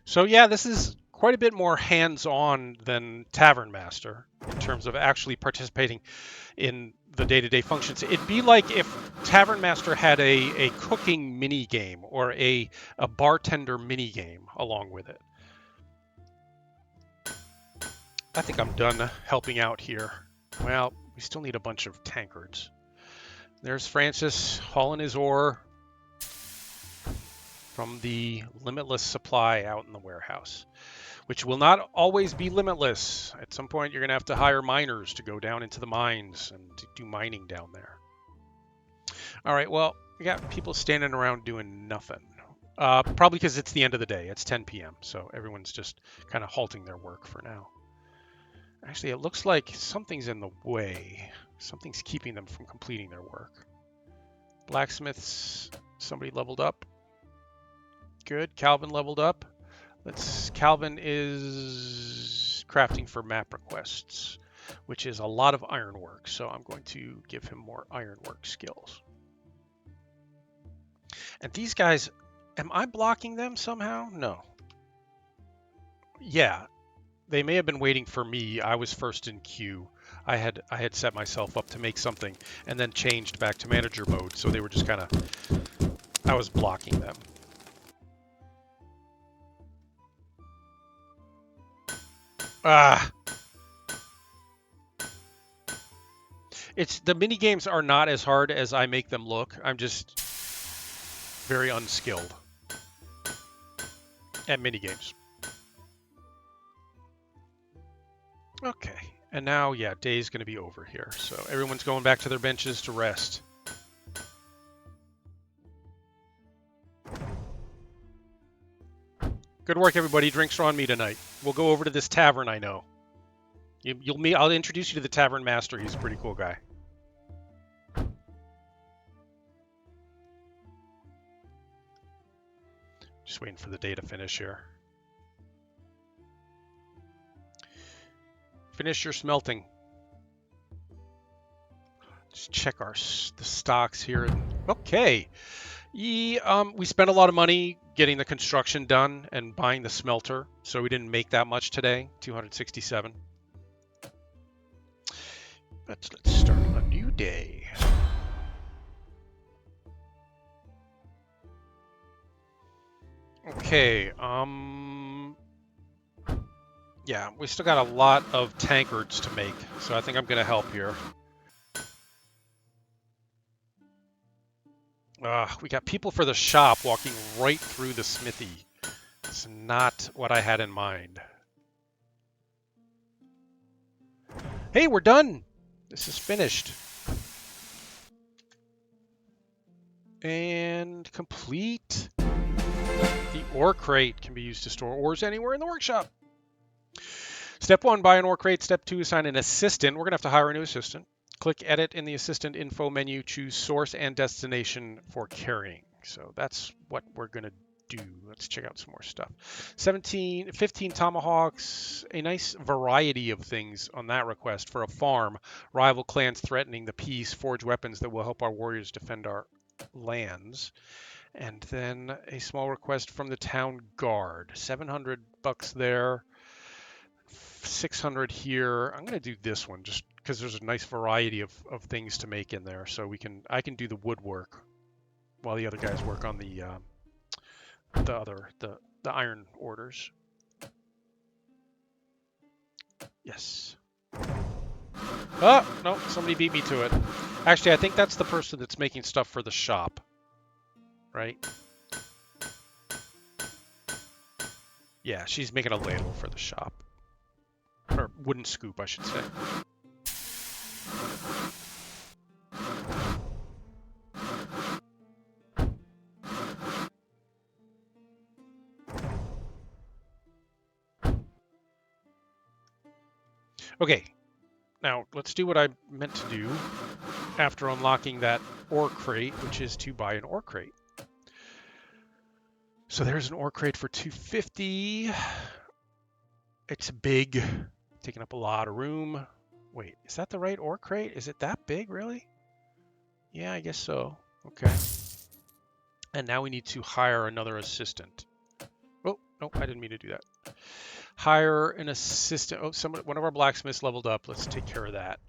So yeah, this is quite a bit more hands-on than Tavern Master in terms of actually participating in the day-to-day functions. It'd be like if Tavern Master had a cooking mini game or a bartender mini game along with it. I think I'm done helping out here. Well, we still need a bunch of tankards. There's Francis hauling his ore from the limitless supply out in the warehouse, which will not always be limitless. At some point, you're going to have to hire miners to go down into the mines and do mining down there. All right, well, we got people standing around doing nothing. Probably because it's the end of the day. It's 10 p.m., so everyone's just kind of halting their work for now. Actually, it looks like something's in the way. Something's keeping them from completing their work. Blacksmiths, somebody leveled up. Good, Calvin leveled up. Calvin is crafting for map requests, which is a lot of ironwork, so I'm going to give him more ironwork skills. And these guys, am I blocking them somehow? No. Yeah, they may have been waiting for me. I was first in queue. I had set myself up to make something and then changed back to manager mode, so they were just kind of, I was blocking them. Ah. The mini games are not as hard as I make them look. I'm just very unskilled at mini games. Okay, and now, yeah, day's going to be over here, so everyone's going back to their benches to rest. Good work, everybody. Drinks are on me tonight. We'll go over to this tavern I know. You'll meet. I'll introduce you to the Tavern Master. He's a pretty cool guy. Just waiting for the day to finish here. Finish your smelting. Just check the stocks here. Okay. We spent a lot of money getting the construction done and buying the smelter, so we didn't make that much today. 267. Let's start a new day. Okay, yeah, we still got a lot of tankards to make, so I think I'm going to help here. We got people for the shop walking right through the smithy. It's not what I had in mind. Hey, we're done! This is finished. And complete. The ore crate can be used to store ores anywhere in the workshop. Step 1, buy an ore crate. Step 2, assign an assistant. We're going to have to hire a new assistant. Click Edit in the Assistant Info menu. Choose Source and Destination for carrying. So that's what we're going to do. Let's check out some more stuff. 15 tomahawks. A nice variety of things on that request for a farm. Rival clans threatening the peace. Forge weapons that will help our warriors defend our lands. And then a small request from the town guard. 700 bucks there. 600 here. I'm going to do this one just because there's a nice variety of things to make in there. So I can do the woodwork while the other guys work on the iron orders. Yes. Oh, no, somebody beat me to it. Actually, I think that's the person that's making stuff for the shop. Right? Yeah, she's making a ladle for the shop. Or wooden scoop, I should say. Okay, now let's do what I meant to do after unlocking that ore crate, which is to buy an ore crate. So there's an ore crate for 250. It's big, taking up a lot of room. Wait, is that the right ore crate? Is it that big, really? Yeah, I guess so. Okay. And now we need to hire another assistant. Oh, no, I didn't mean to do that. Hire an assistant. Oh, one of our blacksmiths leveled up. Let's take care of that.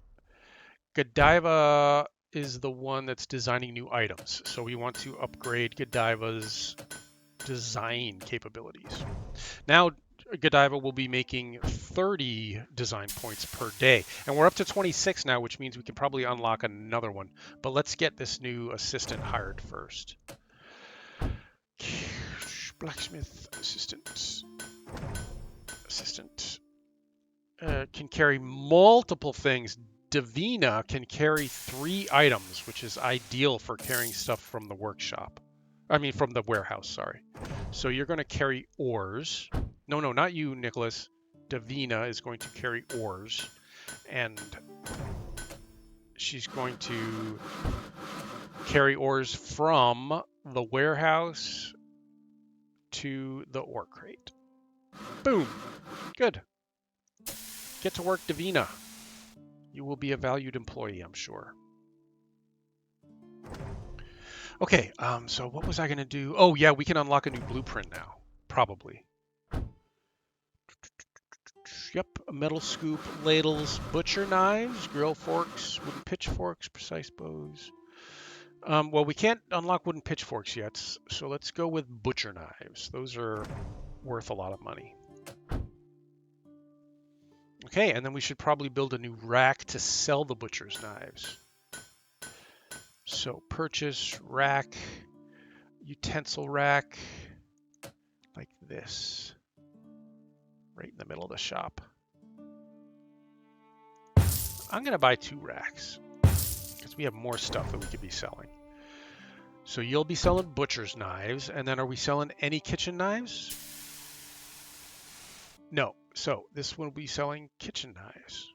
Godiva is the one that's designing new items. So we want to upgrade Godiva's design capabilities. Now, Godiva will be making 30 design points per day. And we're up to 26 now, which means we can probably unlock another one. But let's get this new assistant hired first. Blacksmith assistant. Can carry multiple things. Davina can carry 3 items, which is ideal for carrying stuff from the workshop. From the warehouse, sorry. So you're going to carry ores. No, not you, Nicholas. Davina is going to carry ores. And she's going to carry ores from the warehouse to the ore crate. Boom. Good. Get to work, Davina. You will be a valued employee, I'm sure. Okay, so what was I going to do? Oh, yeah, we can unlock a new blueprint now. Probably. Yep, a metal scoop, ladles, butcher knives, grill forks, wooden pitchforks, precise bows. Well, we can't unlock wooden pitchforks yet, so let's go with butcher knives. Those are worth a lot of money. Okay, and then we should probably build a new rack to sell the butcher's knives. So purchase rack, utensil rack, like this, right in the middle of the shop. I'm going to buy 2 racks because we have more stuff that we could be selling. So you'll be selling butcher's knives, and then are we selling any kitchen knives? No. So this will be selling kitchen knives.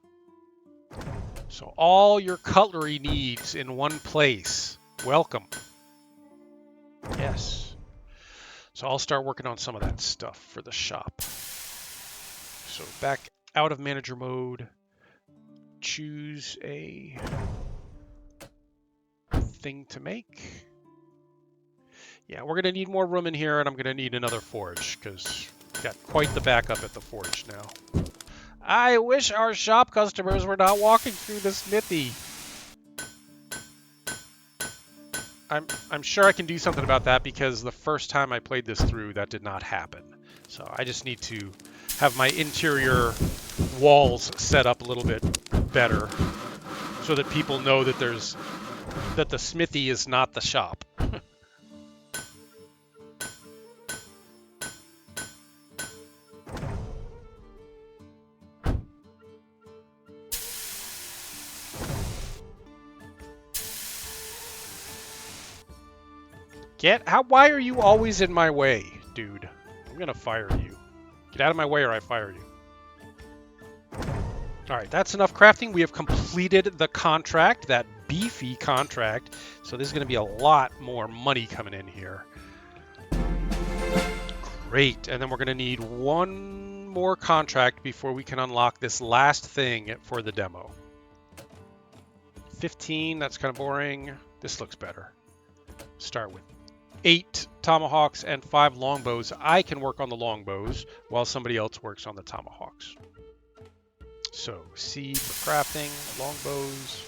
So all your cutlery needs in one place. Welcome. Yes. So I'll start working on some of that stuff for the shop. So back out of manager mode. Choose a thing to make. Yeah, we're going to need more room in here, and I'm going to need another forge because we've got quite the backup at the forge now. I wish our shop customers were not walking through the smithy. I'm sure I can do something about that because the first time I played this through, that did not happen. So I just need to have my interior walls set up a little bit better so that people know that that the smithy is not the shop. Why are you always in my way, dude? I'm gonna fire you. Get out of my way or I fire you. Alright, that's enough crafting. We have completed the contract, that beefy contract. So there's gonna be a lot more money coming in here. Great, and then we're gonna need one more contract before we can unlock this last thing for the demo. 15, that's kind of boring. This looks better. Start with 8 tomahawks and 5 longbows. I can work on the longbows while somebody else works on the tomahawks. So, seed for crafting, longbows.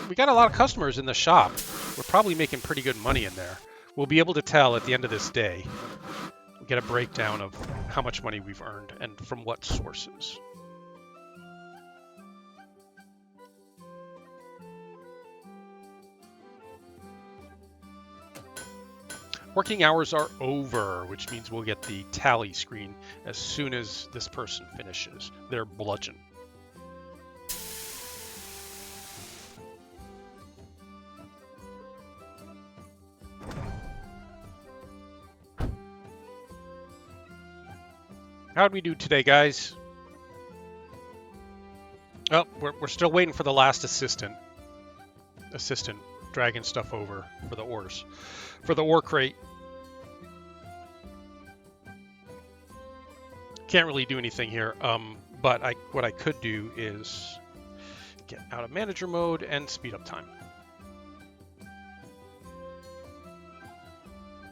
We got a lot of customers in the shop. We're probably making pretty good money in there. We'll be able to tell at the end of this day. We'll get a breakdown of how much money we've earned and from what sources. Working hours are over, which means we'll get the tally screen as soon as this person finishes their bludgeon. How'd we do today, guys? Oh, we're still waiting for the last assistant dragging stuff over for the ores. For the ore crate. Can't really do anything here, but what I could do is get out of manager mode and speed up time.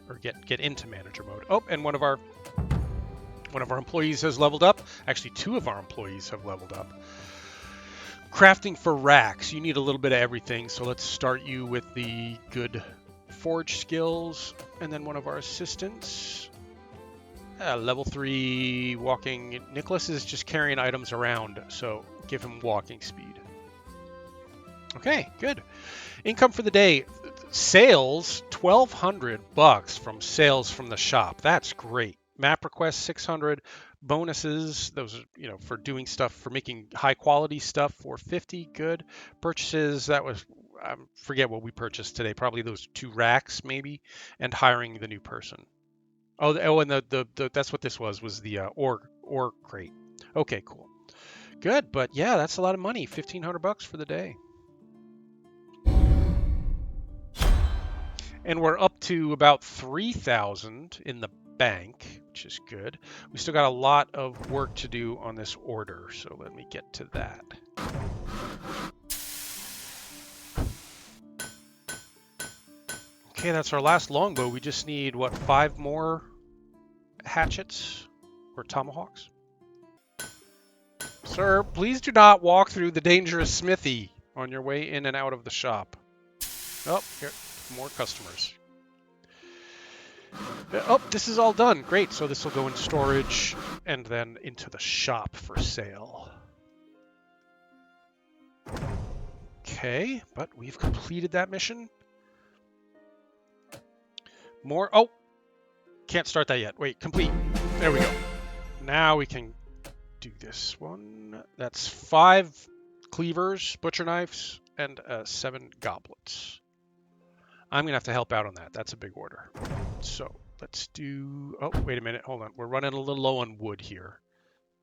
Or get into manager mode. Oh, and one of our employees has leveled up. Actually, 2 of our employees have leveled up. Crafting for racks. You need a little bit of everything, so let's start you with the good forge skills, and then one of our assistants. Level 3 walking. Nicholas is just carrying items around, so give him walking speed. Okay, good. Income for the day. Sales, $1,200 from sales from the shop. That's great. Map requests, 600. Bonuses, those are, for doing stuff, for making high quality stuff, 450. Good. Purchases, that was, I forget what we purchased today. Probably those 2 racks, maybe, and hiring the new person. Oh, and the that's what this was the ore crate. Okay, cool. Good, but yeah, that's a lot of money. $1,500 for the day. And we're up to about 3,000 in the bank, which is good. We still got a lot of work to do on this order, so let me get to that. Okay, that's our last longbow. We just need, what, 5 more hatchets or tomahawks? Sir, please do not walk through the dangerous smithy on your way in and out of the shop. Oh, here, more customers. Oh, this is all done. Great. So this will go in storage and then into the shop for sale. Okay, but we've completed that mission. More. Oh, can't start that yet. Wait, complete. There we go. Now we can do this one. That's 5 cleavers, butcher knives, and 7 goblets. I'm going to have to help out on that. That's a big order. So let's do... Oh, wait a minute. Hold on. We're running a little low on wood here.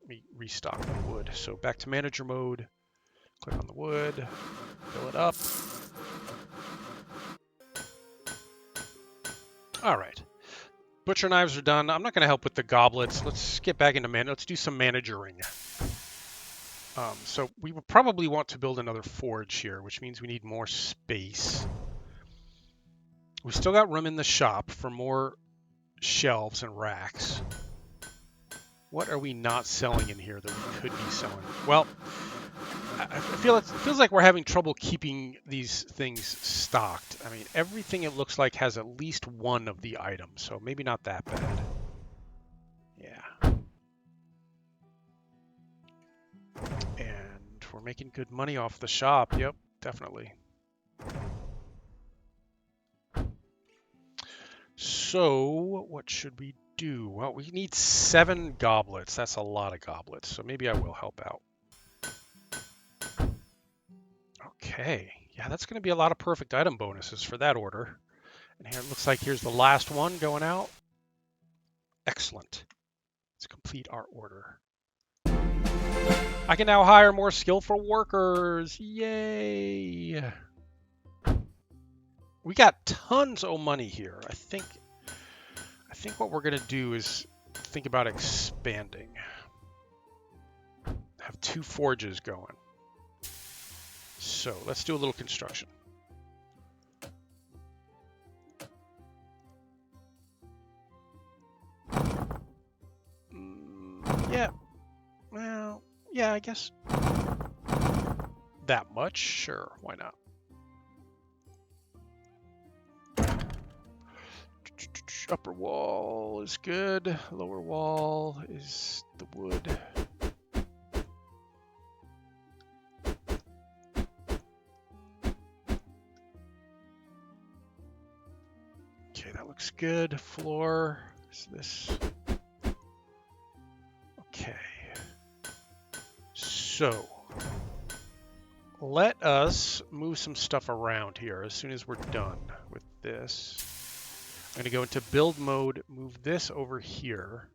Let me restock the wood. So back to manager mode. Click on the wood. Fill it up. All right. Butcher knives are done. I'm not going to help with the goblets. Let's get back into Let's do some managering. So we will probably want to build another forge here, which means we need more space. We still got room in the shop for more shelves and racks. What are we not selling in here that we could be selling? Well, I feel it feels like we're having trouble keeping these things stocked. I mean, everything it looks like has at least one of the items, so maybe not that bad. Yeah. And we're making good money off the shop. Yep, definitely. So, what should we do? Well, we need 7 goblets. That's a lot of goblets, so maybe I will help out. Okay, yeah, that's going to be a lot of perfect item bonuses for that order. And here it looks like here's the last one going out. Excellent. Let's complete our order. I can now hire more skillful workers. Yay! We got tons of money here. I think what we're going to do is think about expanding. Have 2 forges going. So let's do a little construction. Yeah. Well, yeah, I guess that much. Sure, why not? Upper wall is good. Lower wall is the wood. Okay, that looks good. Floor is this. Okay. So let us move some stuff around here as soon as we're done with this. I'm going to go into build mode, move this over here,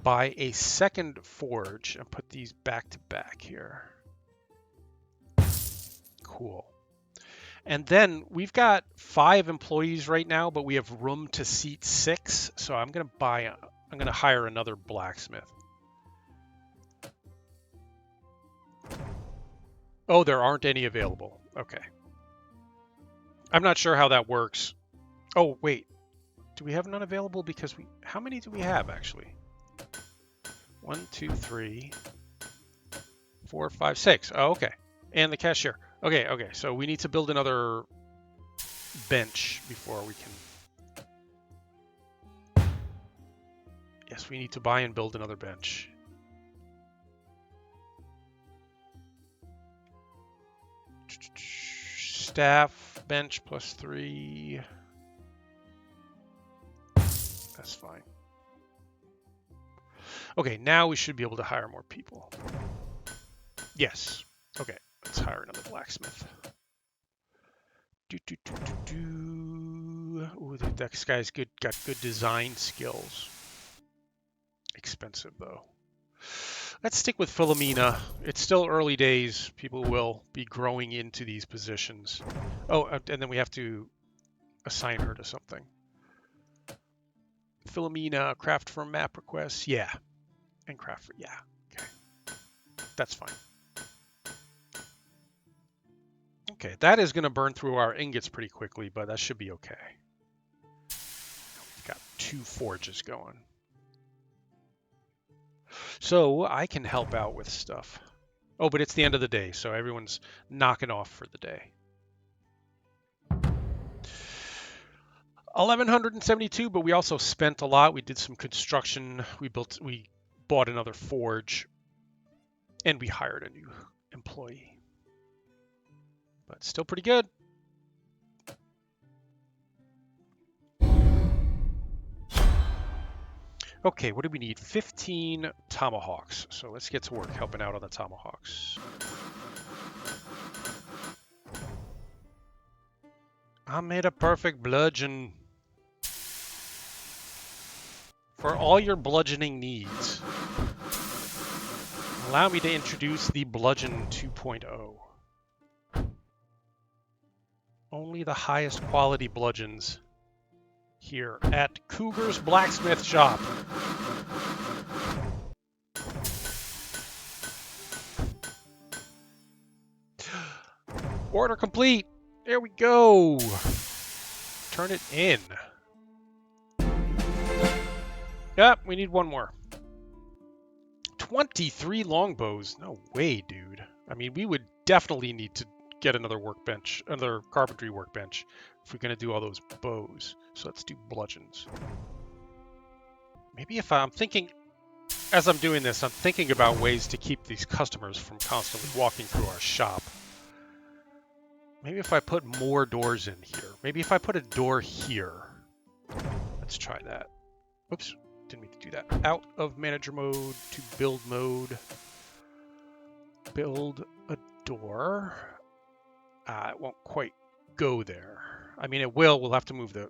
buy a second forge, and put these back to back here. Cool. And then we've got 5 employees right now, but we have room to seat 6. So I'm going to hire another blacksmith. Oh, there aren't any available. Okay. I'm not sure how that works. Oh, wait. Do we have none available? Because how many do we have, actually? 1, 2, 3, 4, 5, 6. Oh, okay. And the cashier. Okay. So we need to build another bench before we can... Yes, we need to buy and build another bench. Staff bench +3. That's fine. Okay, now we should be able to hire more people. Yes. Okay, let's hire another blacksmith. Ooh, that guy's good. Got good design skills. Expensive though. Let's stick with Philomena. It's still early days. People will be growing into these positions. Oh, and then we have to assign her to something. Philomena, craft for map requests. Yeah. And craft for, yeah. Okay. That's fine. Okay, that is going to burn through our ingots pretty quickly, but that should be okay. We've got 2 forges going. So I can help out with stuff. Oh, but it's the end of the day, so everyone's knocking off for the day. 1172, but we also spent a lot. We did some construction. We bought another forge, and we hired a new employee. But still pretty good. Okay, what do we need? 15 tomahawks. So let's get to work helping out on the tomahawks. I made a perfect bludgeon. For all your bludgeoning needs, allow me to introduce the Bludgeon 2.0. Only the highest quality bludgeons here at Cougar's Blacksmith Shop. Order complete. There we go. Turn it in. Yep, we need one more. 23 longbows. No way, dude. I mean, we would definitely need to get another workbench, another carpentry workbench, if we're going to do all those bows. So let's do bludgeons. Maybe if I'm thinking, as I'm doing this, I'm thinking about ways to keep these customers from constantly walking through our shop. Maybe if I put more doors in here. Maybe if I put a door here. Let's try that. Oops, didn't mean to do that. Out of manager mode to build mode. Build a door. It won't quite go there. I mean, it will. We'll have to move the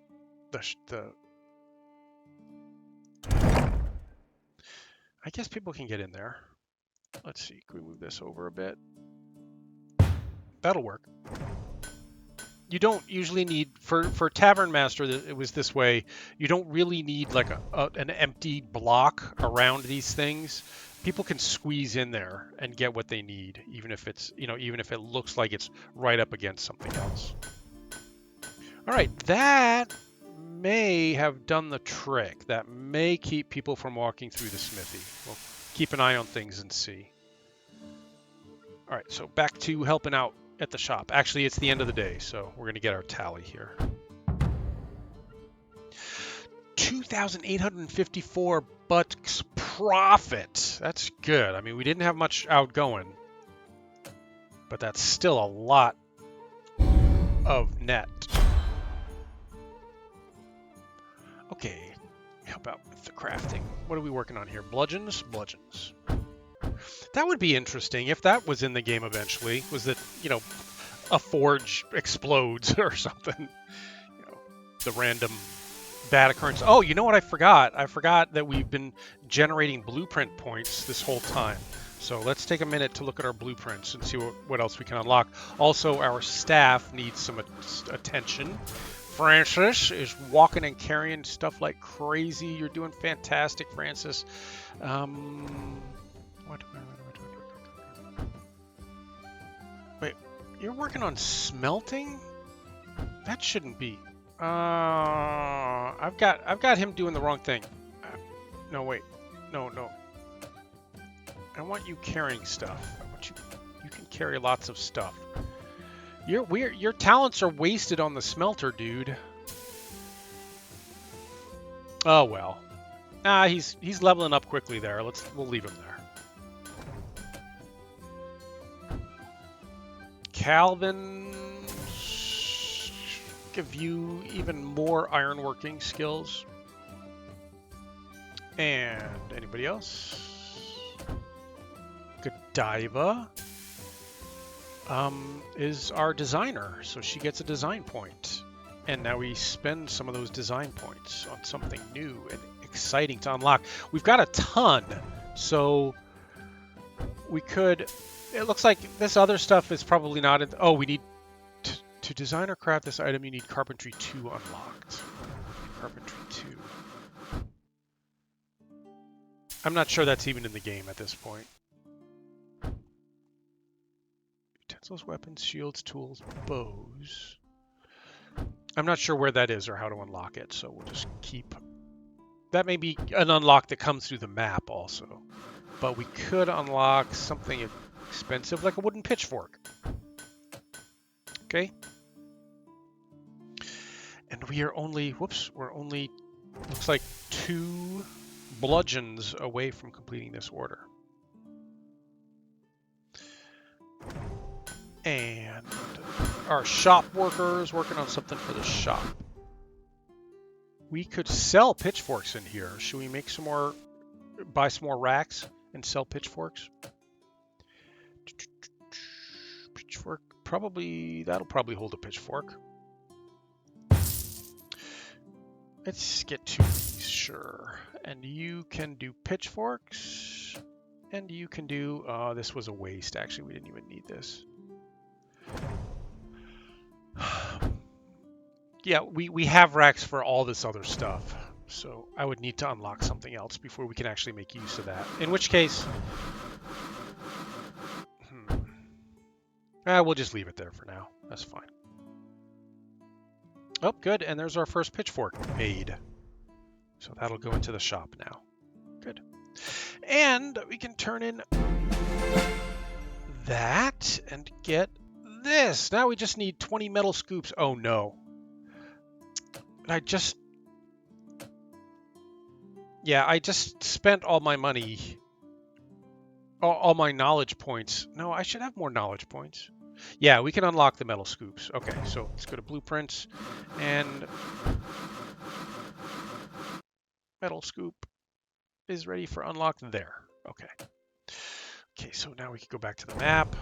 I guess people can get in there. Let's see. Can we move this over a bit? That'll work. You don't usually need, for Tavern Master, it was this way, you don't really need like an empty block around these things. People can squeeze in there and get what they need, even if it's, even if it looks like it's right up against something else. All right, that may have done the trick. That may keep people from walking through the smithy. We'll keep an eye on things and see. All right, so back to helping out at the shop. Actually, it's the end of the day, so we're going to get our tally here. 2,854 bucks profit. That's good. I mean, we didn't have much outgoing, but that's still a lot of net. Okay, how about with the crafting? What are we working on here? Bludgeons? Bludgeons. That would be interesting if that was in the game eventually. Was that, a forge explodes or something? The random bad occurrence. Oh, you know what I forgot? I forgot that we've been generating blueprint points this whole time. So let's take a minute to look at our blueprints and see what else we can unlock. Also, our staff needs some attention. Francis is walking and carrying stuff like crazy. You're doing fantastic, Francis. Wait, you're working on smelting? That shouldn't be. I've got him doing the wrong thing. No, wait. No. I want you carrying stuff. I want you can carry lots of stuff. Your talents are wasted on the smelter, dude. Oh well. Ah, he's leveling up quickly there. We'll leave him there. Calvin, give you even more ironworking skills. And anybody else? Godiva is our designer, so she gets a design point. And now we spend some of those design points on something new and exciting to unlock. We've got a ton, so we could... It looks like this other stuff is probably not in... Oh, we need... To design or craft this item, you need Carpentry 2 unlocked. Carpentry 2. I'm not sure that's even in the game at this point. Utensils, weapons, shields, tools, bows. I'm not sure where that is or how to unlock it, so we'll just keep... That may be an unlock that comes through the map also. But we could unlock something expensive like a wooden pitchfork. Okay. And we are only... Whoops. We're only... Looks like 2 bludgeons away from completing this order. And our shop workers working on something for the shop. We could sell pitchforks in here. Should we make some more, buy some more racks and sell pitchforks? Pitchfork, probably, that'll probably hold a pitchfork. Let's get 2 of these, sure. And you can do pitchforks. And you can do, this was a waste, actually, we didn't even need this. Yeah, we have racks for all this other stuff, so I would need to unlock something else before we can actually make use of that. In which case, we'll just leave it there for now. That's fine. Oh, good, and there's our first pitchfork made. So that'll go into the shop now. Good. And we can turn in that and get this. Now we just need 20 metal scoops. Oh no. I just spent all my money, all my knowledge points. No, I should have more knowledge points. Yeah, we can unlock the metal scoops. Okay, so let's go to blueprints and metal scoop is ready for unlock there. Okay. Okay, so now we can go back to the map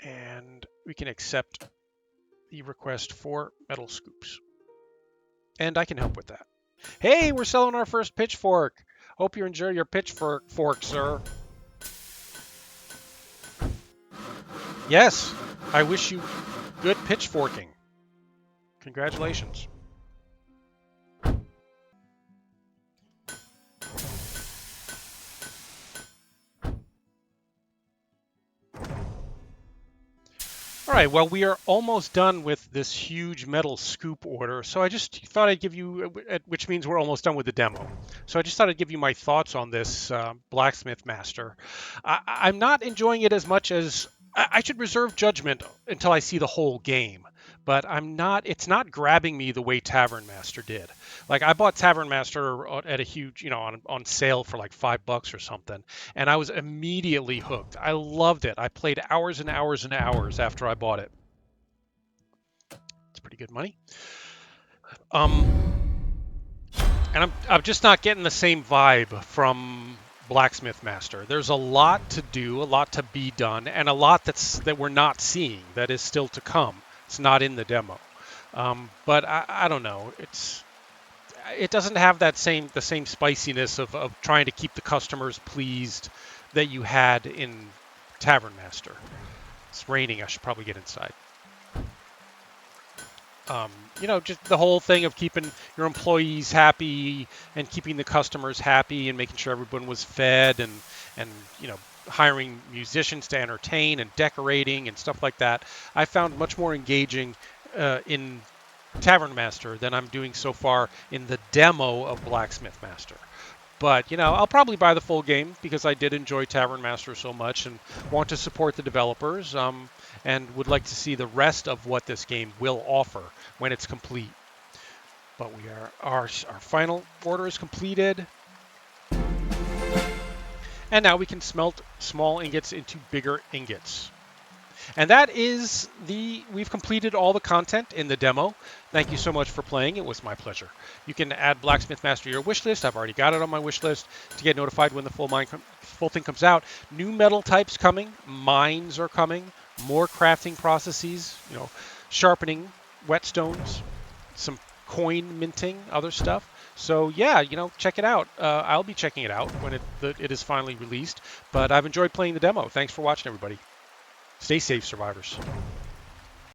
and we can accept the request for metal scoops. And I can help with that. Hey, we're selling our first pitchfork. Hope you enjoy your pitchfork, sir. Yes, I wish you good pitchforking. Congratulations. All right, well, we are almost done with this huge metal scoop order, so I just thought I'd give you, which means we're almost done with the demo. So I just thought I'd give you my thoughts on this Blacksmith Master. I'm not enjoying it as much as I should reserve judgment until I see the whole game, but it's not grabbing me the way Tavern Master did. Like I bought Tavern Master at a huge, on sale for like $5 or something, and I was immediately hooked. I loved it. I played hours and hours and hours after I bought it. It's pretty good money. And I'm just not getting the same vibe from Blacksmith Master. There's a lot to do, a lot to be done, and a lot that we're not seeing that is still to come. It's not in the demo. But I don't know. It doesn't have the same spiciness of trying to keep the customers pleased that you had in Tavern Master. It's raining. I should probably get inside. Just the whole thing of keeping your employees happy and keeping the customers happy and making sure everyone was fed and hiring musicians to entertain and decorating and stuff like that. I found much more engaging in Tavern Master than I'm doing so far in the demo of Blacksmith Master. But, you know, I'll probably buy the full game because I did enjoy Tavern Master so much and want to support the developers, and would like to see the rest of what this game will offer when it's complete. But our final order is completed. And now we can smelt small ingots into bigger ingots. And that is we've completed all the content in the demo. Thank you so much for playing. It was my pleasure. You can add Blacksmith Master to your wish list. I've already got it on my wish list to get notified when the full thing comes out. New metal types coming. Mines are coming. More crafting processes, you know, sharpening, whetstones, some coin minting, other stuff. So yeah, you know, check it out. I'll be checking it out when it is finally released. But I've enjoyed playing the demo. Thanks for watching, everybody. Stay safe, survivors.